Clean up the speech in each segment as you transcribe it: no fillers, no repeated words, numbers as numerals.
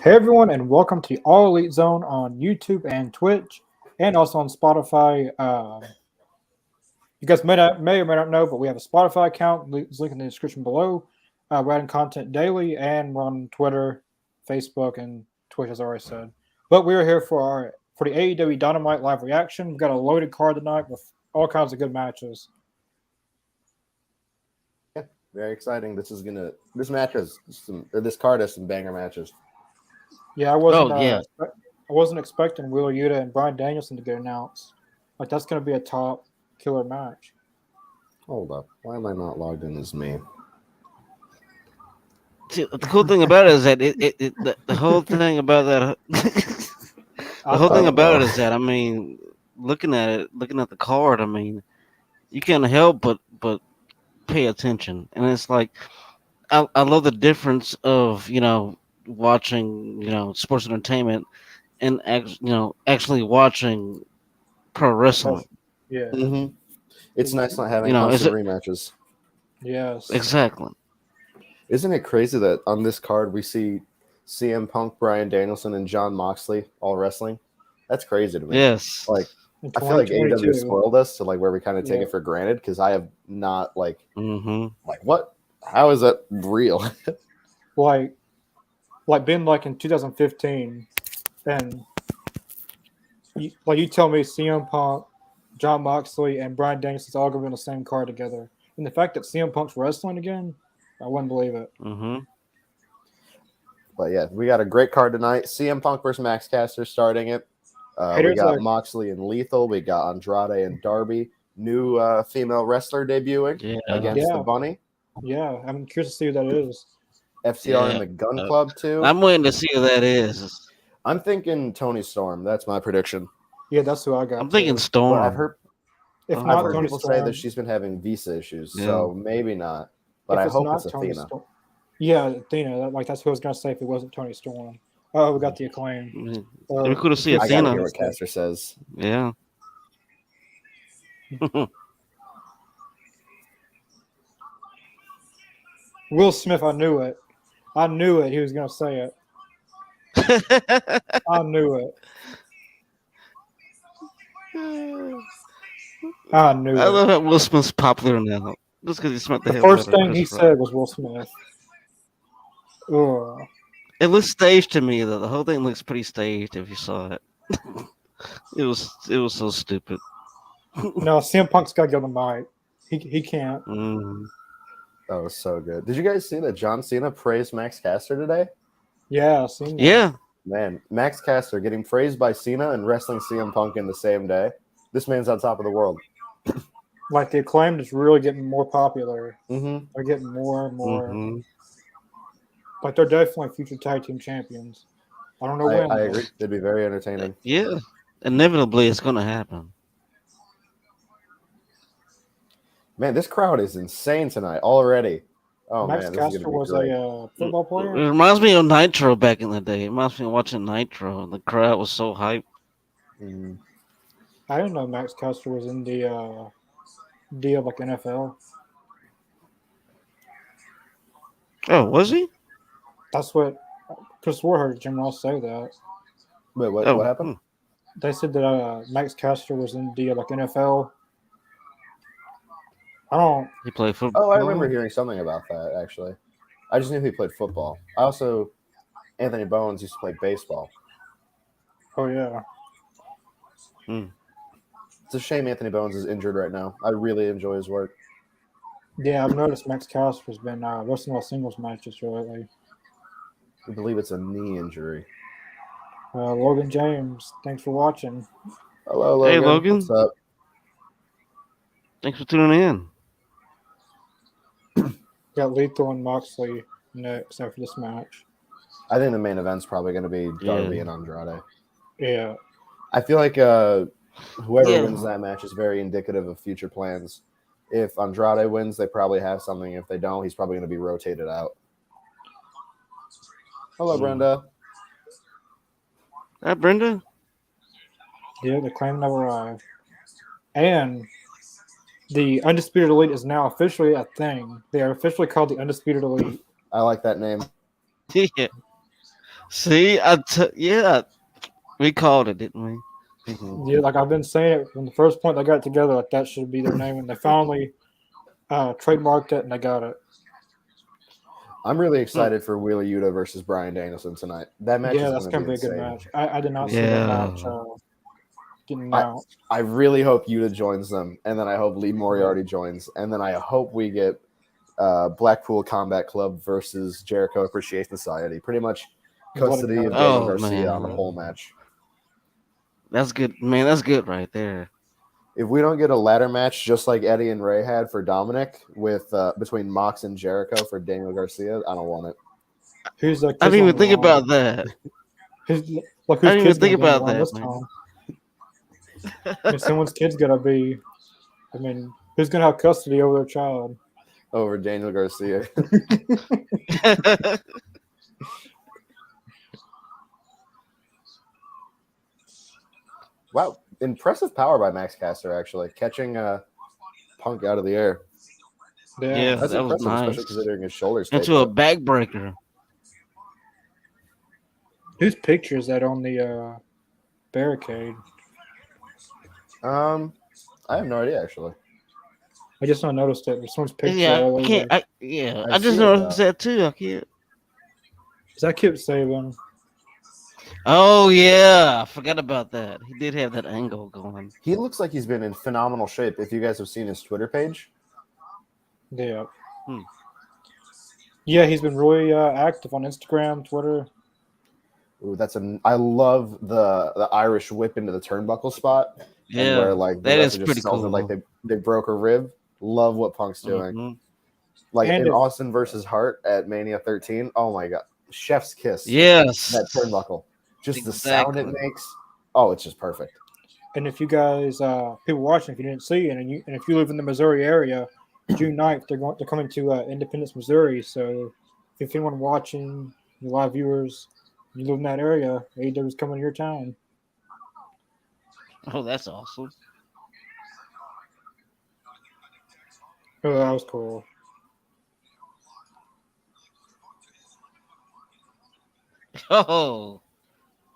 Hey everyone, and welcome to the All Elite Zone on YouTube and Twitch, and also on Spotify. You guys may or may not know, but we have a Spotify account. It's linked in the description below. We're adding content daily, and we're on Twitter, Facebook, and Twitch, as I already said. But we are here for the AEW Dynamite live reaction. We've got a loaded card tonight with all kinds of good matches. Yeah, very exciting. This card has some banger matches. Yeah, I wasn't expecting Wheeler Yuta and Bryan Danielson to get announced. Like that's going to be a top killer match. Hold up, why am I not logged in as me? See, the cool thing about it is that the whole thing about that is that looking at the card, you can't help but pay attention, and it's like I love the difference of watching sports entertainment and actually watching pro wrestling. Yeah, It's nice not having constant rematches. Yes, exactly. Isn't it crazy that on this card we see CM Punk, Bryan Danielson, and Jon Moxley all wrestling? That's crazy to me. Yes, like I feel like AEW spoiled us to where we kind of take it for granted because I have not like what? How is that real? like being in 2015, and you tell me CM Punk, Jon Moxley, and Bryan Danielson's all going to be on the same card together, and the fact that CM Punk's wrestling again, I wouldn't believe it. But yeah, we got a great card tonight. CM Punk versus Max Caster starting it. We got Moxley and Lethal. We got Andrade and Darby. New female wrestler debuting against the Bunny. Yeah, I'm curious to see who that is. FCR and the Gun Club too. I'm waiting to see who that is. I'm thinking Tony Storm. That's my prediction. Yeah, that's who I got. I'm thinking Storm. But I've heard people Storm, say that she's been having visa issues, so maybe not. But I hope it's Athena. Yeah, Athena. That's who I was gonna say if it wasn't Tony Storm. Oh, we got the Acclaim. We could have seen Athena. I gotta hear what Caster says. Yeah. Will Smith, I knew it. He was gonna say it. I knew it. I love how Will Smith's popular now. Just because he smacked the first thing he said was Will Smith. Ugh. It looks staged to me, though. The whole thing looks pretty staged if you saw it. It was so stupid. No, CM Punk's got to get on the mic. He can't. That was so good. Did you guys see that John Cena praised Max Caster today? Yeah, I've seen that. Yeah. Man, Max Caster getting praised by Cena and wrestling CM Punk in the same day. This man's on top of the world. Like the Acclaimed is really getting more popular. Mm-hmm. They're getting more and more. Like they're definitely future tag team champions. I don't know when. I agree. It'd be very entertaining. Yeah. Inevitably, it's going to happen. Man, this crowd is insane tonight already. Oh, Max man, Caster was a football player? It reminds me of Nitro back in the day. It reminds me of watching Nitro. The crowd was so hyped. I didn't know Max Caster was in the deal like NFL. Oh, was he? That's what Chris Ward heard Jim Ross say that. Wait, what happened? They said that Max Caster was in the like NFL. He played football. Oh, I remember hearing something about that, actually. I just knew he played football. Anthony Bones used to play baseball. Oh, yeah. It's a shame Anthony Bones is injured right now. I really enjoy his work. Yeah, I've noticed Max Caster's been wrestling all singles matches lately. I believe it's a knee injury. Logan James, thanks for watching. Hello, Logan. Hey, Logan. What's up? Thanks for tuning in. Got Lethal and Moxley next after this match. I think the main event's probably going to be Darby and Andrade. Yeah. I feel like whoever wins that match is very indicative of future plans. If Andrade wins, they probably have something. If they don't, he's probably going to be rotated out. Hello, Brenda. Hi, Brenda. Yeah, the claim never arrived. And the Undisputed Elite is now officially a thing. They are officially called the Undisputed Elite. I like that name. Yeah. See, we called it, didn't we? Mhm. Yeah, like I've been saying it from the first point they got together, like that should be their name, and they finally trademarked it and they got it. I'm really excited for Wheeler Yuta versus Bryan Danielson tonight. That match Yeah, is that's going to gonna be be a good insane. match. I did not see that match Yeah. getting announced. I really hope Yuta joins them, and then I hope Lee Moriarty joins, and then I hope we get Blackpool Combat Club versus Jericho Appreciation Society. Pretty much custody of Daniel Oh Garcia on the man, whole match. that's good, man. That's good right there. If we don't get a ladder match just like Eddie and Ray had for Dominic with between Mox and Jericho for Daniel Garcia, I don't want it. Who's the I kids didn't on even the think line? about that. Who's I didn't even kid's think gonna be on the about line that, this man. time? If someone's kid's gonna be, I mean, who's gonna have custody over their child? Over Daniel Garcia. Wow, impressive power by Max Caster actually, catching Punk out of the air. Yeah, That's that was impressive, especially nice. considering his shoulders taped Into a up. backbreaker. Whose picture is that on the barricade? I have no idea actually. I just not noticed it. There's someone's picture Yeah, all I can't. over. I I just see it noticed though. that too. I can't. Is that Kip Saban? Oh yeah, I forgot about that. He did have that angle going. He looks like he's been in phenomenal shape. If you guys have seen his Twitter page, Yeah. Hmm. Yeah, he's been really active on Instagram, Twitter. ooh, I love the Irish whip into the turnbuckle spot, and where Yeah, like the that is wrestler just pretty sells it like cool. they broke a rib. Love what Punk's doing. Hmm. Like And in if Austin versus Hart at Mania 13. Oh my god, chef's kiss. That Yes, turnbuckle, just the sound it exactly. makes. Oh, it's just perfect. you guys people watching, if you didn't see it, and if you live in the Missouri area, June 9th they're coming to Independence, Missouri. So if anyone watching, you live viewers, you live in that area, AEW is coming to your town. Oh, that's awesome. Oh, that was cool. Oh,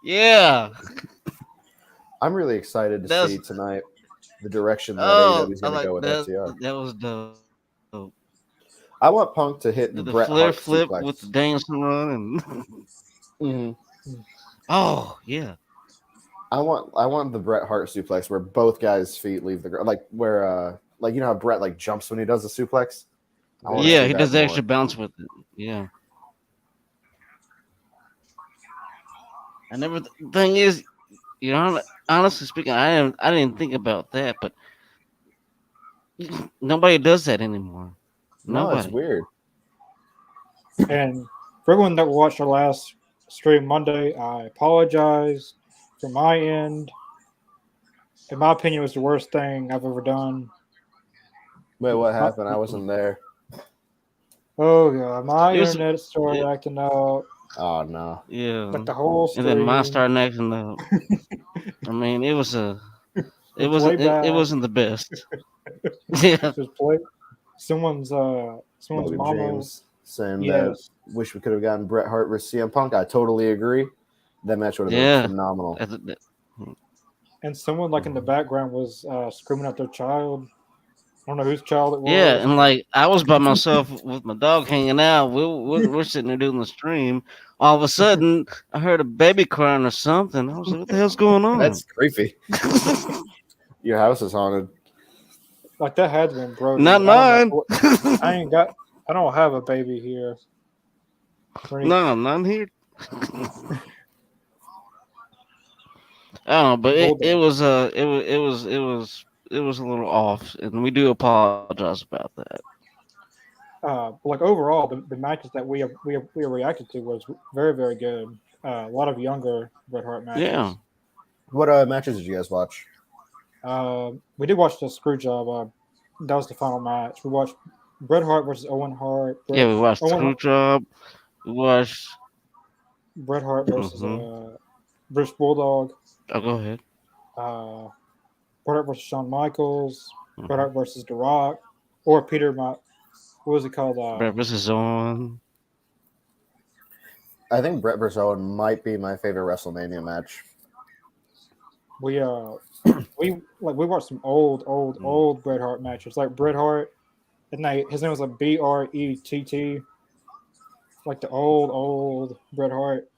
yeah. I'm really excited to That's see tonight the direction that oh, AEW is I going to like go with that. FTR. That was dope. I want Punk to hit the Did the Bret flare Hart flip with the suplex. dancing run and Mm-hmm. oh yeah, I want the Bret Hart suplex where both guys' feet leave the ground, like where like you know how Bret like jumps when he does the suplex. I want to yeah. see He that does the extra more. bounce with it. Yeah. I never. Thing is, honestly speaking, I didn't think about that, but nobody does that anymore. No, it's Nobody. weird. And for everyone that watched our last stream Monday, I apologize from my end. In my opinion, it was the worst thing I've ever done. Wait, what happened? I wasn't there. Oh god, my It was. internet started It, acting up Oh no. yeah. like the whole And then mine stream. started acting up. I mean, it was a. It The wasn't. It playback wasn't the best. Yeah. was play. Someone's Logan mama. James saying that Yes, wish we could have gotten Bret Hart versus CM Punk. I totally agree. That match would have been Yeah. phenomenal. and someone like in the background was screaming at their child. I don't know whose child it Yeah, was. and like I was by myself with my dog hanging out. We're sitting there doing the stream. All of a sudden, I heard a baby crying or something. I was like, "What the hell's going on?" That's creepy. Your house is haunted. Like that had been broken. Not I don't mine. know. I don't have a baby here. No, not here. Oh, but it was a little off, and we do apologize about that. Like overall, the matches that we reacted to was very very good. A lot of younger Bret Hart Yeah, matches. What matches did you guys watch? We did watch the screw job. That was the final match. We watched Bret Hart versus Owen Hart. yeah. We watched Owen Screwjob. We watched. Bret Hart versus Mm-hmm. British Bulldog. Oh, go ahead. Bret Hart versus Shawn Michaels. Bret Mm-hmm. Hart versus The Rock, or Peter. What was it called? Breakfast is on. I think Bret vs. Owen might be my favorite WrestleMania match. We watched some old Bret Hart matches, like Bret Hart. His name was like Brett, like the old Bret Hart.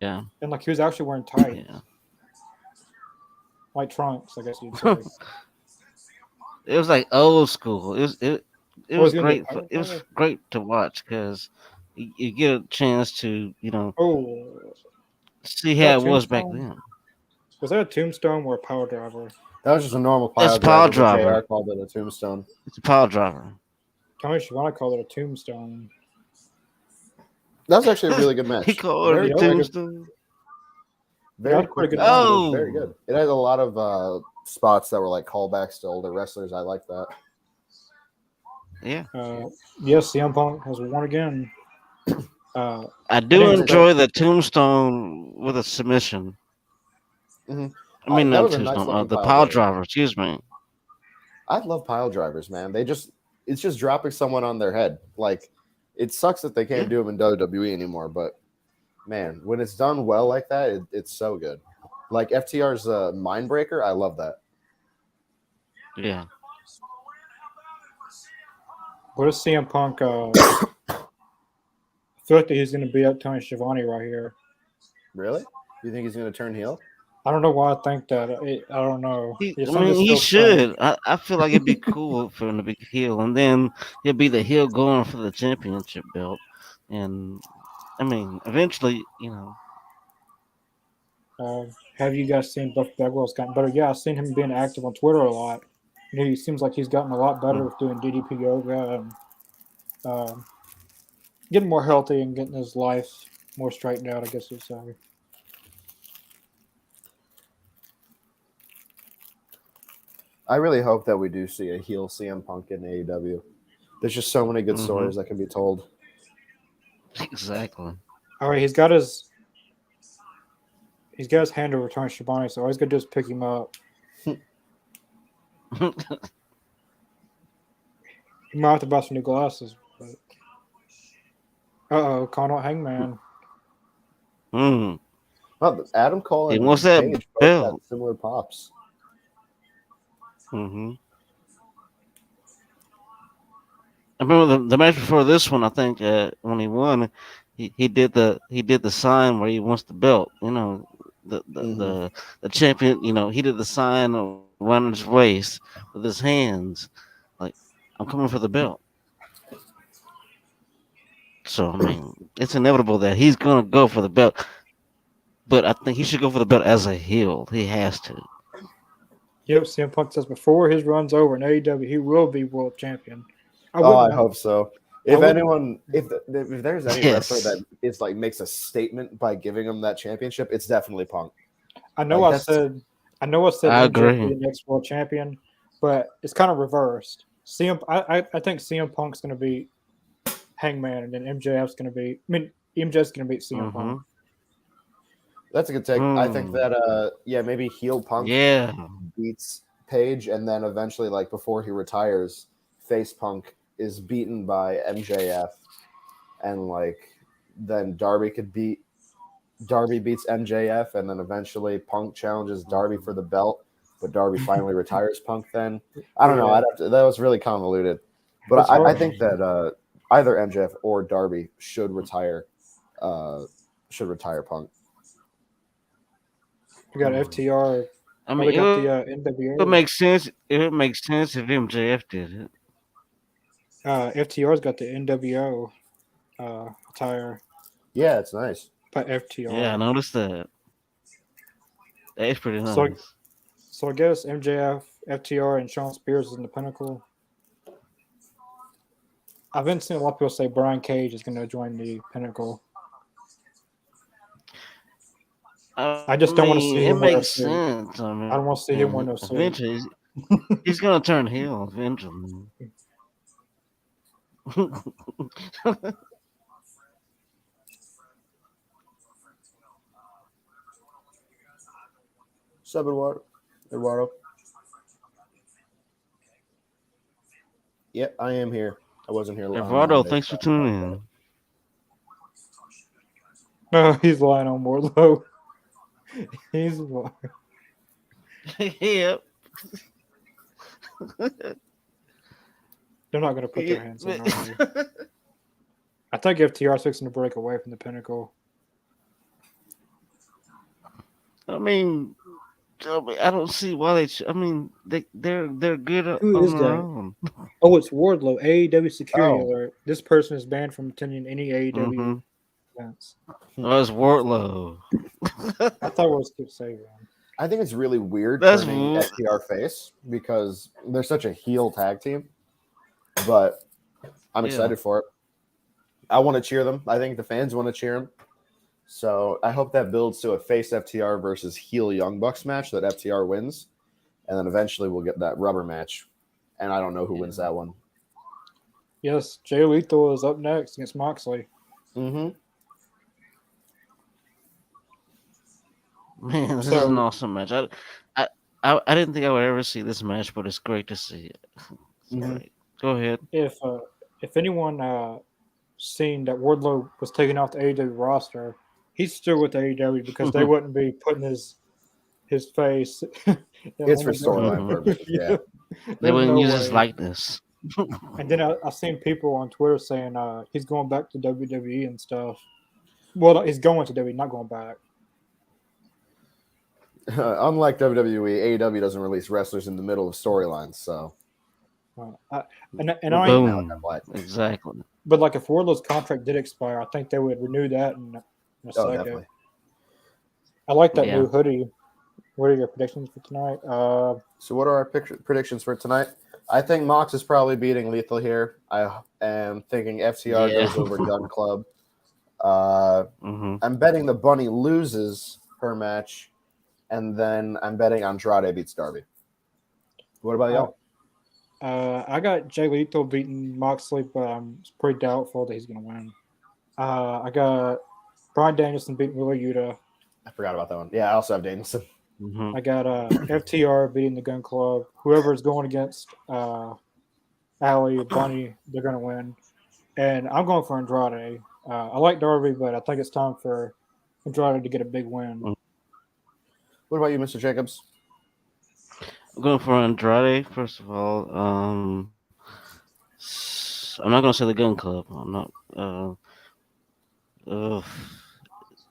Yeah. And like he was actually wearing tights, Yeah. like trunks, I guess you'd say. It was like old school. It was great. It was color? great to watch because you get a chance to see how it was back then. Was that a tombstone or a power driver? That was just a normal That's pile a pile driver. driver. JR called it a tombstone. It's a pile driver. Tony Schiavone called it a tombstone. That was actually a really good match. He called it a tombstone. Very quick good. match. It was very good. It had a lot of spots that were like callbacks to older wrestlers. I like that. Yeah. Yes, CM Punk has won again. I do enjoy the tombstone with a submission. Mm-hmm. I mean, not tombstone. The pile driver. Excuse me. I love pile drivers, man. It's just dropping someone on their head. Like, it sucks that they can't do them in WWE anymore, but man, when it's done well like that, it's so good. Like FTR's Mindbreaker, I love that. Yeah. What is CM Punk? I feel like he's going to beat up Tony Schiavone right here. Really? You think he's going to turn heel? I don't know why I think that. I don't know. He should. I feel like it'd be cool for him to be heel, and then he'll be the heel going for the championship belt. And I mean, eventually, Have you guys seen Buff Bagwell's gotten better? Yeah, I've seen him being active on Twitter a lot. He seems like he's gotten a lot better with doing DDP yoga and getting more healthy and getting his life more straightened out, I guess you'd say. I really hope that we do see a heel CM Punk in AEW. There's just so many good stories that can be told. Exactly. All right, he's got his hand over Tony Schiavone, so all he's got to do is pick him up. He might have to buy some new glasses. But... Connell Hangman. Well, Adam Cole and what's that Page both got similar pops. I remember the match before this one. I think when he won, he did the sign where he wants the belt. The champion. He did the sign around his waist with his hands, like I'm coming for the belt. So I mean, it's inevitable that he's gonna go for the belt. But I think he should go for the belt as a heel. He has to. Yep, CM Punk says before his run's over in AEW, he will be world champion. I hope so. If there's any wrestler that is like makes a statement by giving him that championship, it's definitely Punk. I know I said I agree. Be the next world champion, but it's kind of reversed. I think CM Punk's going to beat Hangman, and then MJF's going to beat. MJF's going to beat CM Punk. That's a good take. I think that maybe heel Punk beats Page, and then eventually, like before he retires, face Punk is beaten by MJF, and like then Darby beats MJF, and then eventually Punk challenges Darby for the belt, but Darby finally retires Punk. Then I don't know. That was really convoluted, but I think that either MJF or Darby should retire Punk. We got FTR. I mean, got the NWO. It would make sense. It would make sense if MJF did it. FTR's got the NWO attire. Yeah, it's nice. By FTR. Yeah, I noticed that. That's pretty nice. So I guess MJF, FTR, and Shawn Spears is in the Pinnacle. I've been seeing a lot of people say Brian Cage is going to join the Pinnacle. I just don't want to see him. It makes sense. I don't want to see him wear no suit. Eventually, he's going to turn heel. Eventually. Sub Eduardo. Yep, I am here. I wasn't here. Eduardo, thanks for tuning in. No, he's lying on Wardlow. He's lying. Yep. They're not going to put their hands in, are they? I think FTR's fixing to break away from the Pinnacle. I mean, I don't see why they. I mean, they're good Who on is their that? own. Oh, it's Wardlow. AEW security Oh. alert. This person is banned from attending any AEW events. Oh, it's Wardlow. I thought it was Keep Saving. I think it's really weird That's turning weird. FTR face because they're such a heel tag team. But I'm excited for it. I want to cheer them. I think the fans want to cheer them. So I hope that builds to a face FTR versus heel Young Bucks match that FTR wins. And then eventually we'll get that rubber match. And I don't know who wins that one. Yes, Jay Lethal is up next against Moxley. Man, this is an awesome match. I didn't think I would ever see this match, but it's great to see it. Great. Go ahead. If anyone seen that Wardlow was taken off the AEW roster, he's still with AEW because they wouldn't be putting his face. It's for storyline purposes. Yeah. They wouldn't use his likeness. And then I've seen people on Twitter saying he's going back to WWE and stuff. Well, he's going to WWE, not going back. Unlike WWE, AEW doesn't release wrestlers in the middle of storylines, so. Exactly. But like if Wardlow's contract did expire, I think they would renew that in a second. Definitely. I like that new hoodie. What are your predictions for tonight? So what are our predictions for tonight? I think Mox is probably beating Lethal here. I am thinking FTR goes over Gun Club. I'm betting the Bunny loses her match, and then I'm betting Andrade beats Darby. What about y'all? I got Jay Lethal beating Moxley, but I'm pretty doubtful that he's going to win. I got Bryan Danielson beating Wheeler Yuta. I forgot about that one. Yeah, I also have Danielson. I got FTR beating the Gun Club. Whoever is going against Allie or Bunny, they're going to win. And I'm going for Andrade. I like Darby, but I think it's time for Andrade to get a big win. What about you, Mr. Jacobs? I'm going for Andrade, first of all. I'm not going to say the Gun Club. I'm not.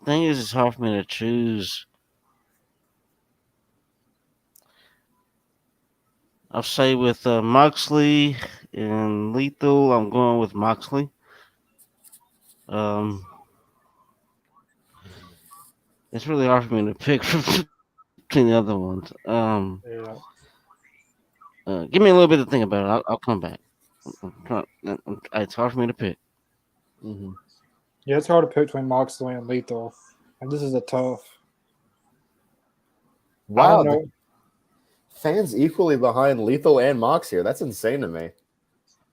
Thing is, it's hard for me to choose. I'll say with Moxley and Lethal, I'm going with Moxley. It's really hard for me to pick between the other ones. Give me a little bit to think about it. I'll come back. It's hard for me to pick. Yeah, it's hard to pick between Moxley and Lethal. And this is a tough. Wow. Fans equally behind Lethal and Mox here. That's insane to me.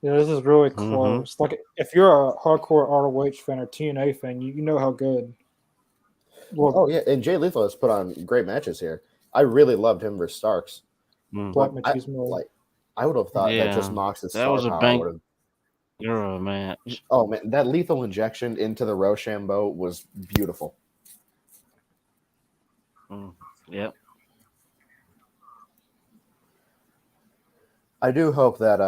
Yeah, this is really close. Like, if you're a hardcore ROH fan or TNA fan, you know how good. Well, yeah, and Jay Lethal has put on great matches here. I really loved him versus Starks. Black I would have thought that just Mox's that was a bank match. Oh man, that lethal injection into the Rochambeau was beautiful. Yep. I do hope that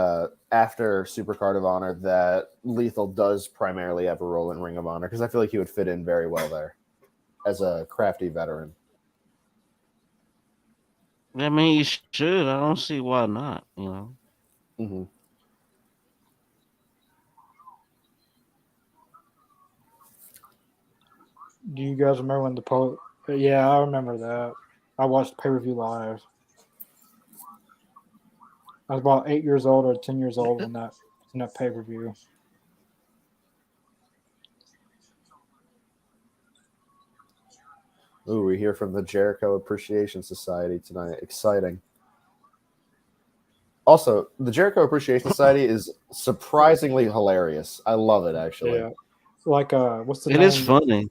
after Supercard of Honor that Lethal does primarily have a role in Ring of Honor because I feel like he would fit in very well there as a crafty veteran. I mean, you should. I don't see why not, you know. Do you guys remember when the Yeah, I remember that. I watched pay-per-view live. I was about 8 years old or 10 years old when that pay-per-view. Ooh, we hear from the Jericho Appreciation Society tonight. Exciting. Also, the Jericho Appreciation Society is surprisingly hilarious. I love it, actually. Yeah. Like, what's the name? It is funny.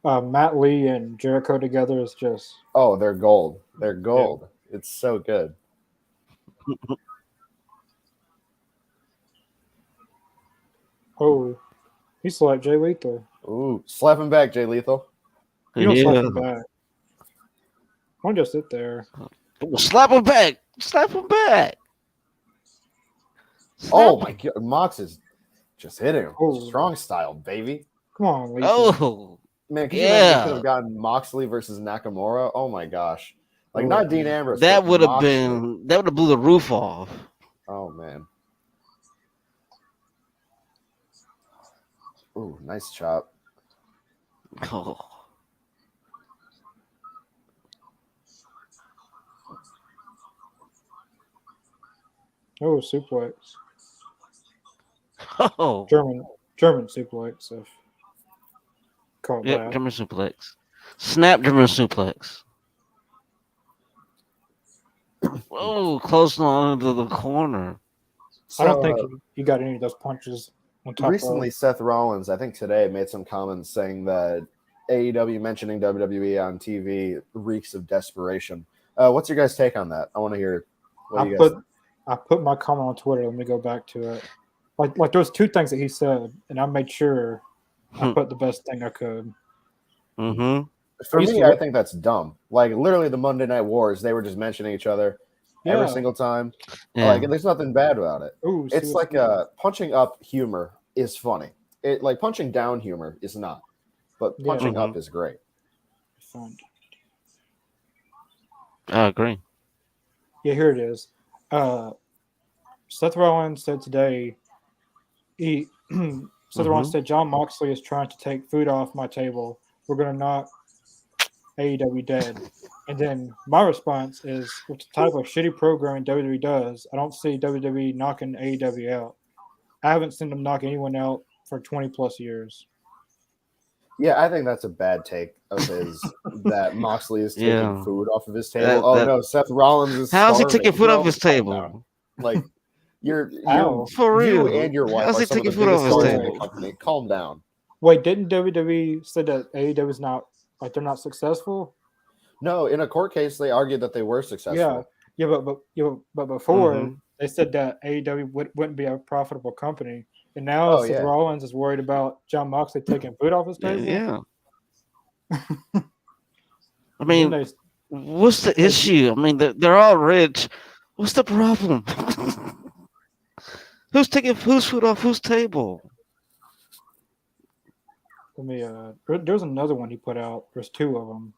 Matt Lee and Jericho together is just... Oh, they're gold. They're gold. Yeah. It's so good. Oh, he selected Jay Lethal. Ooh, slap him back, Jay Lethal. You don't slap him back. Why don't you just sit there? Slap him back. Slap him back. Oh my God, Mox is just hitting him. Oh. Strong style, baby. Come on, Lethal. Oh. Man, could you imagine they could have gotten Moxley versus Nakamura? Oh my gosh. Like not Dean Ambrose. That would have blew the roof off. Oh man. Ooh, nice chop. Oh. Oh, suplex. Oh. German suplex. Yep, German suplex. Snap German suplex. Whoa, close on to the corner. So, I don't think you got any of those punches on top. Recently, Seth Rollins, I think today, made some comments saying that AEW mentioning WWE on TV reeks of desperation. What's your guys' take on that? I want to hear what you guys think. I put my comment on Twitter. Let me go back to it. Like there was two things that he said, and I made sure I put the best thing I could. Mm-hmm. For me, I think that's dumb. Like literally the Monday Night Wars, they were just mentioning each other every single time. Yeah. Like there's nothing bad about it. Ooh, it's like punching up humor is funny. It like punching down humor is not. But punching up is great. Fun. I agree. Yeah, here it is. Seth Rollins said today, Seth Rollins said, John Moxley is trying to take food off my table. We're going to knock AEW dead. And then my response is, with the type of shitty programming WWE does, I don't see WWE knocking AEW out. I haven't seen them knock anyone out for 20 plus years. Yeah, I think that's a bad take of his that Moxley is taking food off of his table. No, Seth Rollins is how's starving. He taking food off his table? Like you're for real. You and your wife how's are he some taking of the food off biggest his stars in table? the company. Calm down. Wait, didn't WWE say that AEW is not like they're not successful? No, in a court case they argued that they were successful. But before they said that AEW wouldn't be a profitable company. And now Seth Rollins is worried about John Moxley taking food off his table. Yeah. I mean, what's the issue? I mean, they're all rich. What's the problem? Who's taking whose food off whose table? Let me. There's another one he put out. There's two of them.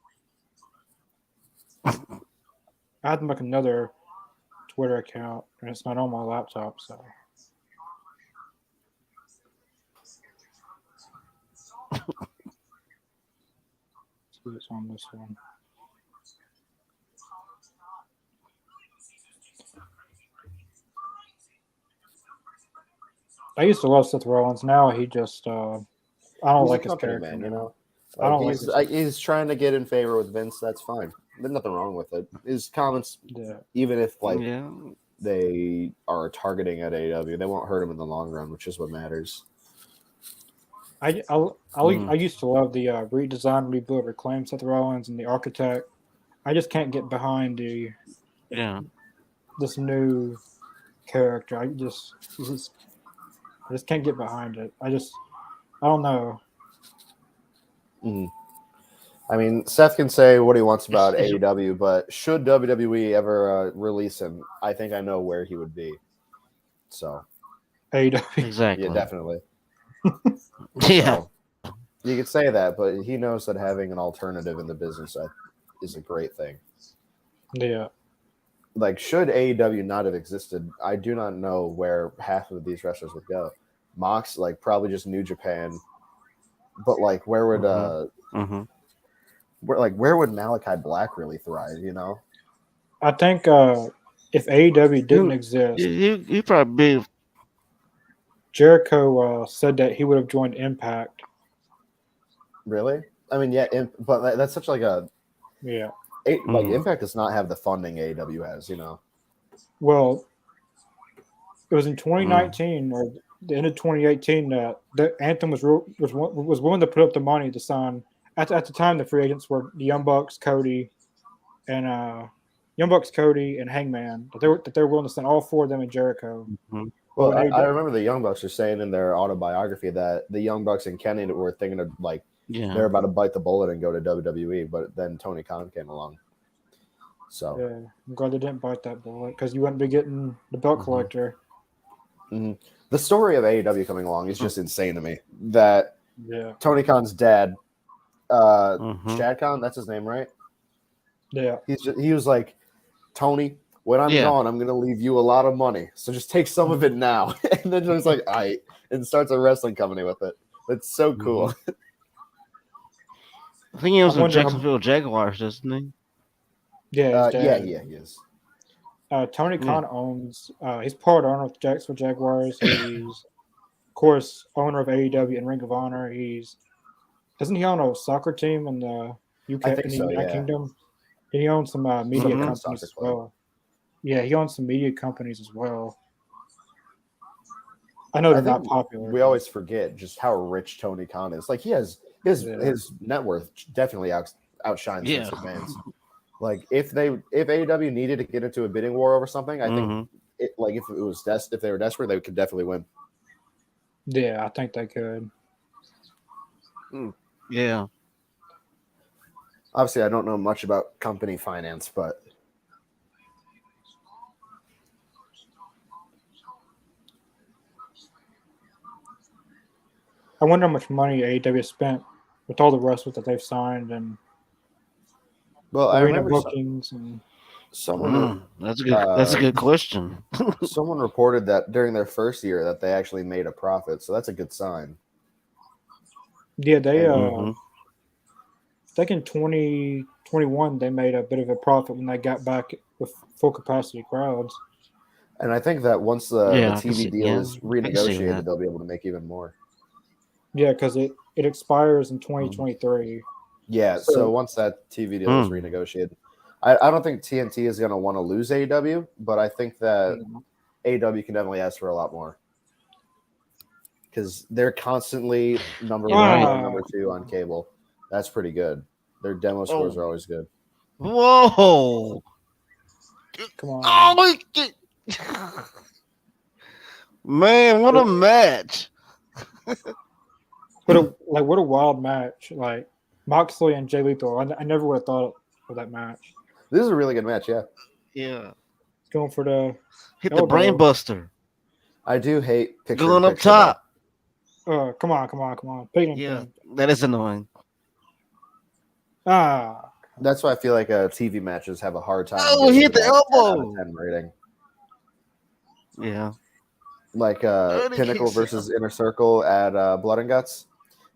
I had to make another Twitter account, and it's not on my laptop, so. See what's on this one. I used to love Seth Rollins. Now he just I don't like his character, man. You know, I don't he's trying to get in favor with Vince. That's fine. There's nothing wrong with it. His comments, even if they are targeting at AEW, they won't hurt him in the long run, which is what matters. I used to love the redesign, rebuild, reclaim Seth Rollins and the Architect. I just can't get behind this new character. I just can't get behind it. I don't know. I mean, Seth can say what he wants about AEW, but should WWE ever release him, I think I know where he would be. So, AEW, exactly, yeah, definitely. Yeah, so, you could say that, but he knows that having an alternative in the business is a great thing. Yeah. Like, should AEW not have existed, I do not know where half of these wrestlers would go. Mox, like, probably just New Japan, but like, where would where would Malachi Black really thrive? You know, I think if AEW didn't exist, you probably. Jericho said that he would have joined Impact. Really? I mean, yeah, but that's such like a like Impact does not have the funding AEW has. You know. Well, it was in 2019 or the end of 2018 that the Anthem was willing to put up the money to sign. At the time, the free agents were the Young Bucks, Cody, and Hangman. That they were willing to send all four of them and Jericho. Well, Well, I remember the Young Bucks are saying in their autobiography that the Young Bucks and Kenny were thinking of they're about to bite the bullet and go to WWE, but then Tony Khan came along. So yeah, I'm glad they didn't bite that bullet because you wouldn't be getting the belt collector. Mm-hmm. The story of AEW coming along is just insane to me. That Tony Khan's dad, Shad Khan, that's his name, right? Yeah. He was like, Tony, when I'm gone, I'm gonna leave you a lot of money, so just take some of it now. And then just like, and starts a wrestling company with it. That's so cool. I think he was with Jacksonville Jaguars, isn't he? Yeah, he is. Tony Khan owns. He's part owner of the Jacksonville Jaguars. He's, of course, owner of AEW and Ring of Honor. Doesn't he own a soccer team in the UK I think so, United Kingdom? And he owns some media companies as well. Yeah, he owns some media companies as well. I know they're not popular. We always forget just how rich Tony Khan is. Like he has his net worth definitely outshines Vince McMahon's. Like if AEW needed to get into a bidding war over something, I think if they were desperate, they could definitely win. Yeah, I think they could. Yeah. Obviously, I don't know much about company finance, but I wonder how much money AEW spent with all the wrestlers that they've signed and arena bookings and. That's a good question. Someone reported that during their first year that they actually made a profit, so that's a good sign. Yeah, they I think in 2021 they made a bit of a profit when they got back with full capacity crowds. And I think that once the TV deal is renegotiated, they'll be able to make even more. Yeah, because it expires in 2023. Yeah, so once that TV deal is renegotiated, I don't think TNT is going to want to lose AEW, but I think that AEW can definitely ask for a lot more. Because they're constantly number one or number two on cable. That's pretty good. Their demo scores are always good. Whoa! Come on. Oh, man, what a match. What a wild match. Like Moxley and Jay Lethal. I never would have thought of that match. This is a really good match, yeah. Yeah. Going for the hit the brain buster. I do hate going up top. Come on. Yeah, that is annoying. That's why I feel like TV matches have a hard time. Oh, hit the elbow. 10 out of 10 rating. Yeah. Like Pinnacle versus Inner Circle at Blood and Guts.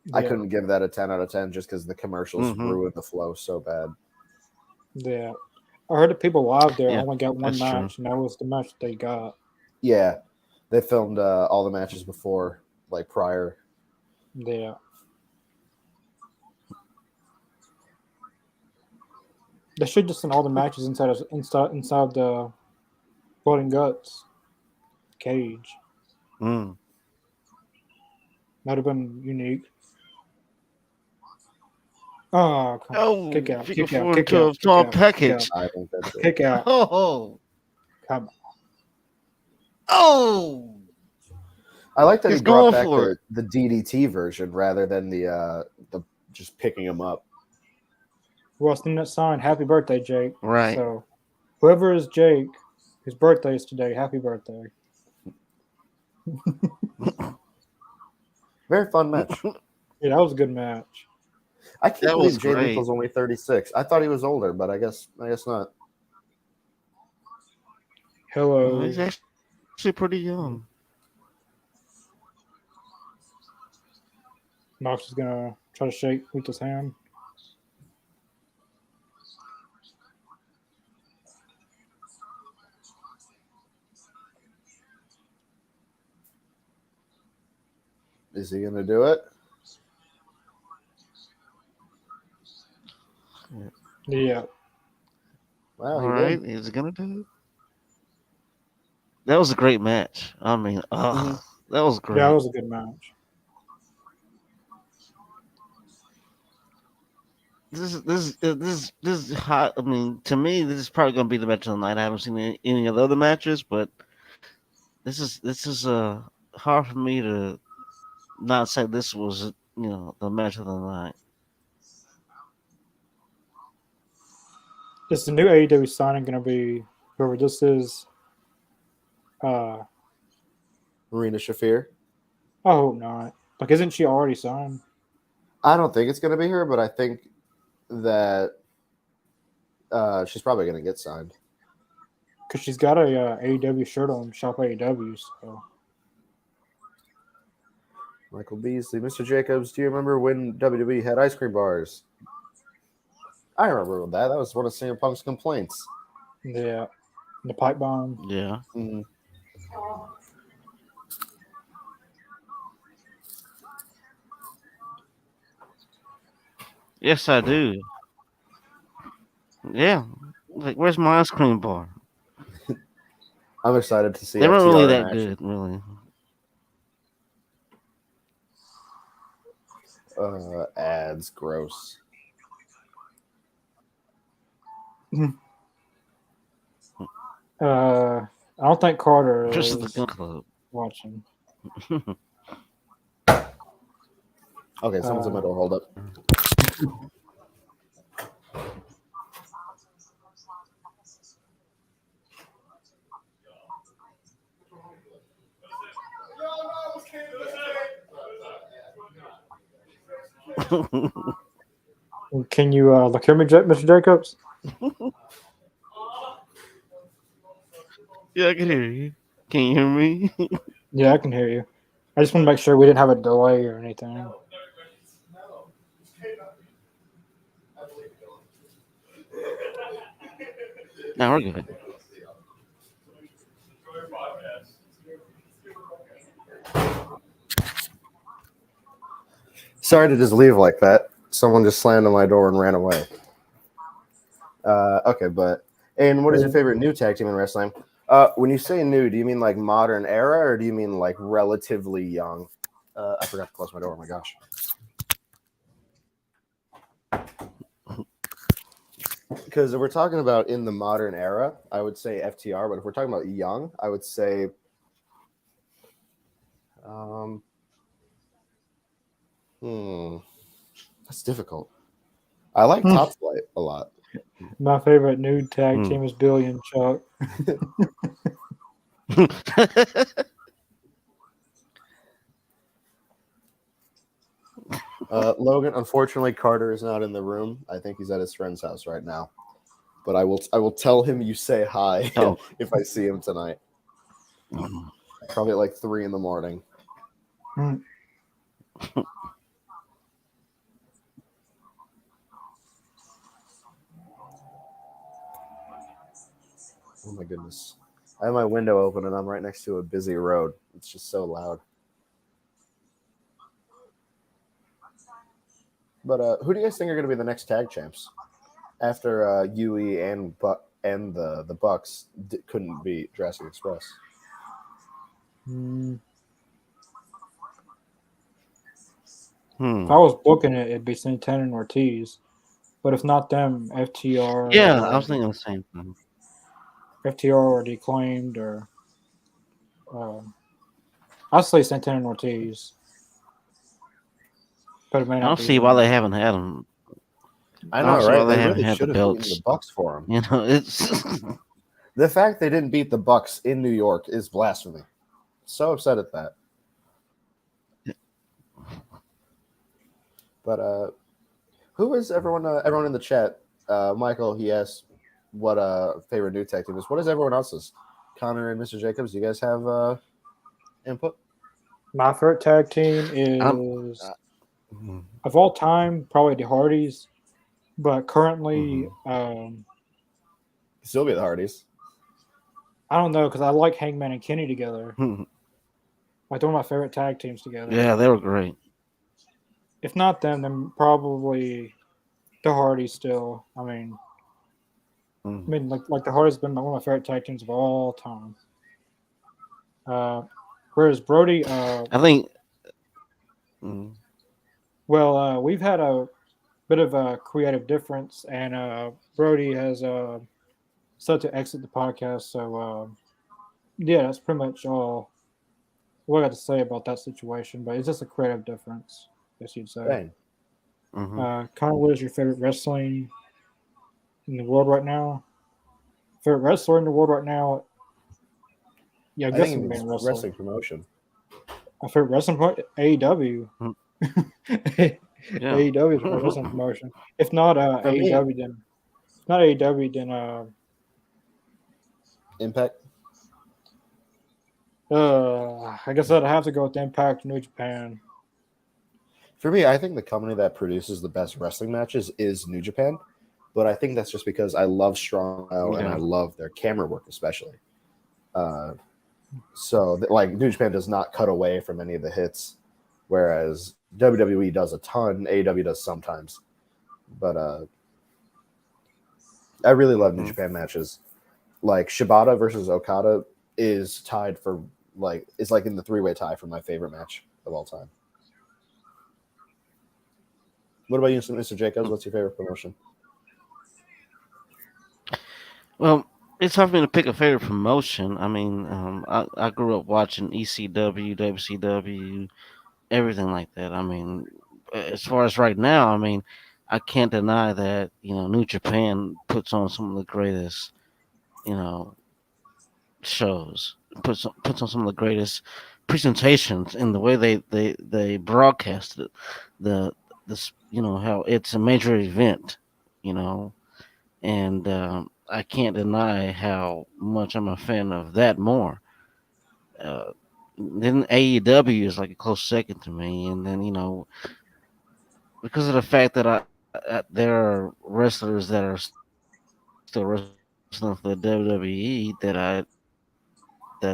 Yeah. I couldn't give that a 10 out of 10 just because the commercials ruined the flow so bad. Yeah. I heard the people live there only got one match, and that was the match they got. Yeah. They filmed all the matches before, like prior. Yeah. They should just send all the matches inside the Blood and Guts cage. Might have been unique. Oh, come on. Kick out. Package. I think that's it. Kick out. Oh. Come on. Oh. I like that he brought back the DDT version rather than the just picking him up. Well, it's in that sign, happy birthday, Jake. Right. So whoever is Jake, his birthday is today. Happy birthday. Very fun match. Yeah, that was a good match. I can't believe Jay Lethal's only 36. I thought he was older, but I guess not. Hello. He's actually pretty young. Mox is gonna try to shake Lethal's hand. Is he gonna do it? Yeah. Wow, all right. Is he gonna do it? That was a great match. I mean, that was great. Yeah, that was a good match. This is hot. I mean, to me, this is probably going to be the match of the night. I haven't seen any of the other matches, but this is hard for me to not say this was the match of the night. Is the new AEW signing going to be whoever this is? Marina Shafir. I hope not. Like, isn't she already signed? I don't think it's going to be her, but I think that she's probably going to get signed. Because she's got a AEW shirt on Shop AEW. So. Michael Beasley, Mr. Jacobs, do you remember when WWE had ice cream bars? I remember that. That was one of CM Punk's complaints. Yeah. The pipe bomb. Yeah. Mm-hmm. Yes, I do. Yeah. Like, where's my ice cream bar? I'm excited to see. They weren't FTR really in that action. good, really. Ads, gross. I don't think Carter Just is the gun club. watching. Okay, someone's at my door. Hold up. Can you look hear me, Mr. Jacobs? Yeah, I can hear you. Can you hear me? Yeah, I can hear you. I just want to make sure we didn't have a delay or anything. No, we're good. Sorry to just leave like that. Someone just slammed on my door and ran away. Okay, and what is your favorite new tag team in wrestling? When you say new, do you mean like modern era or do you mean like relatively young? I forgot to close my door. Oh my gosh. Because if we're talking about in the modern era, I would say FTR. But if we're talking about young, I would say that's difficult. I like Top Flight a lot. My favorite new tag team is Billy and Chuck. Logan, unfortunately, Carter is not in the room. I think he's at his friend's house right now. But I will tell him you say hi if I see him tonight. Probably at like 3 a.m. Oh my goodness. I have my window open and I'm right next to a busy road. It's just so loud. But who do you guys think are going to be the next tag champs after Yui and the Bucks couldn't beat Jurassic Express? If I was booking it, it'd be Santana and Ortiz. But if not them, FTR. Yeah, I was thinking the same thing. FTR or Declaimed or I'll say Santana and Ortiz. But it may I not don't be see why they haven't had them. I know, Why right? they They haven't really had should the have beaten belts. the Bucks for them. It's The fact they didn't beat the Bucks in New York is blasphemy. So upset at that. But who is everyone? Everyone in the chat. Michael, he asked what favorite new tag team is. What is everyone else's? Connor and Mr. Jacobs, do you guys have input? My favorite tag team is of all time probably the Hardys, but currently still be the Hardys. I don't know because I like Hangman and Kenny together. Like they're one of my favorite tag teams together. Yeah, they were great. If not them, then probably the Hardys still. I mean, like the Hardys have been one of my favorite tag teams of all time. Whereas Brody, I think. Well, we've had a bit of a creative difference, and Brody has started to exit the podcast. So Yeah, that's pretty much all what I got to say about that situation. But it's just a creative difference, I guess you'd say. Dang. Connor, what is your favorite wrestling in the world right now? Favorite wrestler in the world right now? Yeah, I I guess think I'm it being means wrestler. wrestling promotion. My favorite wrestling AEW. Yeah. AEW is my wrestling promotion. If not For me, AEW, then if not AEW, then Impact. I guess I'd have to go with Impact New Japan. For me, I think the company that produces the best wrestling matches is New Japan, but I think that's just because I love Strong Style and I love their camera work, especially. Like New Japan does not cut away from any of the hits, whereas WWE does a ton, AEW does sometimes. But I really love New Japan matches. Like Shibata versus Okada is tied for is like in the 3-way tie for my favorite match of all time. What about you, Mr. Jacobs? What's your favorite promotion? Well, it's hard for me to pick a favorite promotion. I mean, I grew up watching ECW, WCW, everything like that. I mean, as far as right now, I mean, I can't deny that New Japan puts on some of the greatest you know shows, puts on some of the greatest presentations in the way they broadcast it. The this how it's a major event, you know, and I can't deny how much I'm a fan of that more. Uh, then AEW is like a close second to me, and then because of the fact that there are wrestlers that are still wrestling for the WWE that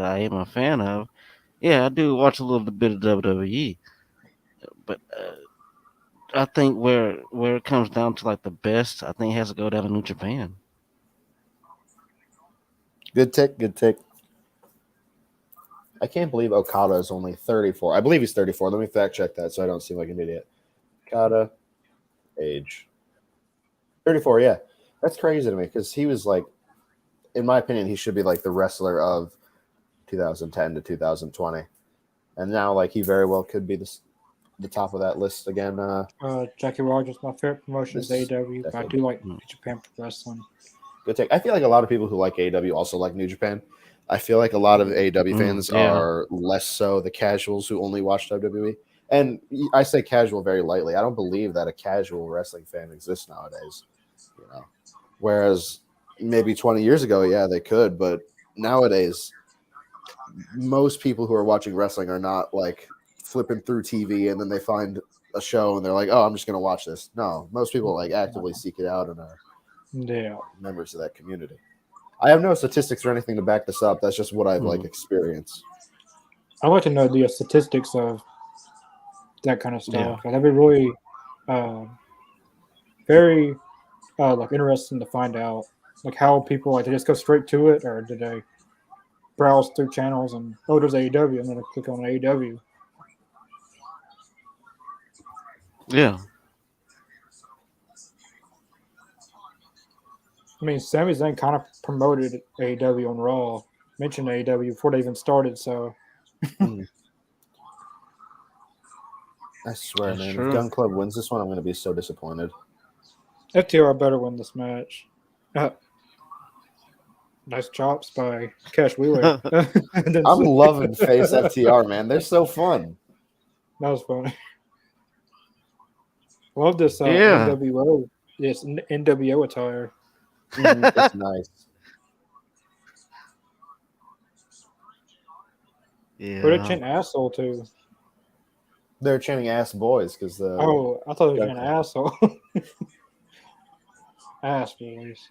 I am a fan of. Yeah, I do watch a little bit of WWE, but I think where it comes down to like the best, I think it has to go down to New Japan. Good take, good take. I can't believe Okada is only 34. I believe he's 34. Let me fact check that so I don't seem like an idiot. Okada, age 34. Yeah, that's crazy to me because he was like, in my opinion, he should be like the wrestler of 2010 to 2020, and now like he very well could be the top of that list again. Jackie Rogers, my favorite promotion is AEW, but I do like New Japan Pro Wrestling. Good take. I feel like a lot of people who like AEW also like New Japan. I feel like a lot of AEW fans are less so the casuals who only watch WWE. And I say casual very lightly. I don't believe that a casual wrestling fan exists nowadays. Whereas maybe 20 years ago, yeah, they could, but nowadays, most people who are watching wrestling are not like flipping through TV and then they find a show and they're like, "Oh, I'm just going to watch this." No, most people like actively seek it out and are members of that community. I have no statistics or anything to back this up. That's just what I've like experienced. I'd like to know the statistics of that kind of stuff. Yeah. That'd be really very like interesting to find out. Like how people they just go straight to it, or do they browse through channels and there's AEW, I'm gonna click on AEW. Yeah. I mean, Sami Zayn kind of promoted AEW on Raw, mentioned AEW before they even started, so. I swear, man, if Gun Club wins this one, I'm going to be so disappointed. FTR better win this match. Nice chops by Cash Wheeler. I'm loving face FTR, man. They're so fun. That was funny. Love this NWO. This NWO attire. It's nice. Yeah. Who did chant asshole to? They're chanting ass boys because the. Oh, I thought they were chanting asshole. Ass boys.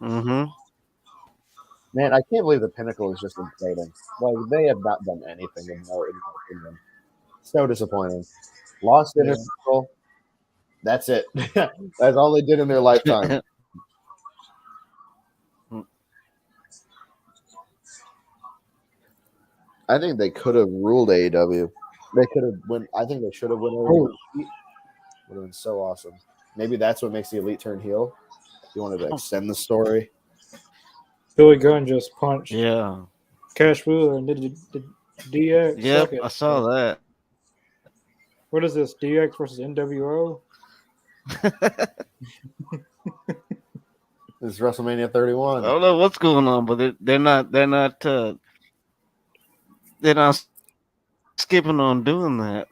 Mm-hmm. Man, I can't believe the Pinnacle is just inflating. Like they have not done anything in my opinion. So disappointing. Lost Intercontinental. That's it. That's all they did in their lifetime. I think they could have ruled AEW. They could have won. I think they should have won AEW. Would have been so awesome. Maybe that's what makes the Elite turn heel. You wanted to extend the story. Billy Gunn just punched Yeah. Cash Wheeler and did the DX. Yep, Suck I it. saw that. What is this? DX versus NWO? This is WrestleMania I 31. don't know what's going on, but they're not skipping on doing that.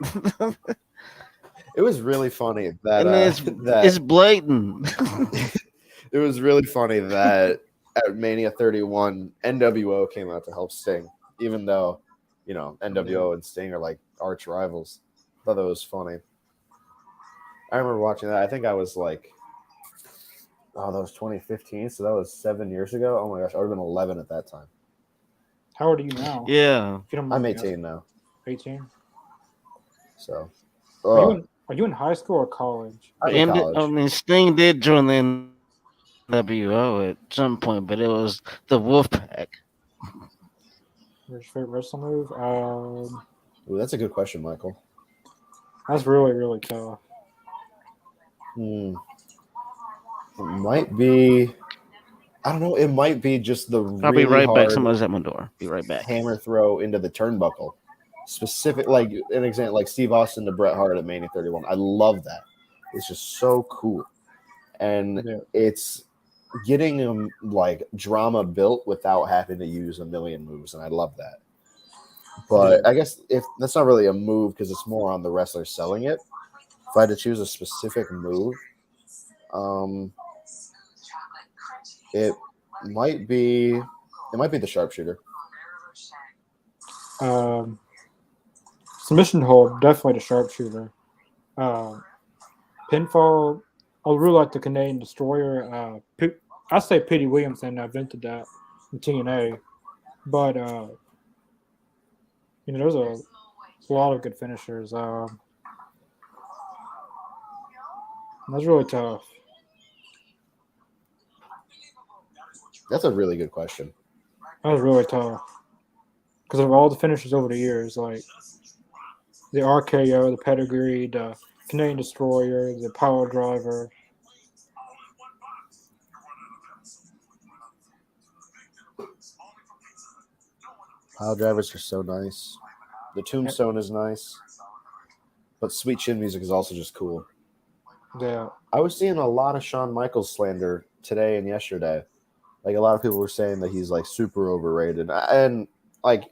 It was really funny that And it's blatant. it was really funny that at Mania 31, NWO came out to help Sting, even though, NWO and Sting are like arch rivals. I thought that was funny. I remember watching that. I think I was like, that was 2015, so that was 7 years ago. Oh my gosh, I would have been 11 at that time. How old are you now? Yeah. I'm 18 now. 18. So, Are you in high school or college? I'm in college. I mean, Sting did join the NWO at some point, but it was the Wolfpack. Where's your favorite wrestling move? Ooh, that's a good question, Michael. That's really, really tough. It might be. I don't know. It might be just the I'll be really right back. hard Somebody's at my door. Be right back. hammer throw into the turnbuckle. Specific, like an example, like Steve Austin to Bret Hart at Mania 31. I love that. It's just so cool, and it's getting them like drama built without having to use a million moves, and I love that. But I guess if that's not really a move because it's more on the wrestler selling it. If I had to choose a specific move, it might be the sharpshooter. Submission hold, definitely the sharpshooter. Pinfall, I really like the Canadian Destroyer. I say Petey Williamson invented that in TNA, but there's a lot of good finishers. That's really tough. That's a really good question. That was really tough because of all the finishers over the years, like the RKO, the Pedigree, the Canadian Destroyer, the Power Driver. Pile drivers are so nice. The Tombstone is nice, but Sweet Chin Music is also just cool. Yeah, I was seeing a lot of Shawn Michaels slander today and yesterday. Like a lot of people were saying that he's like super overrated, and like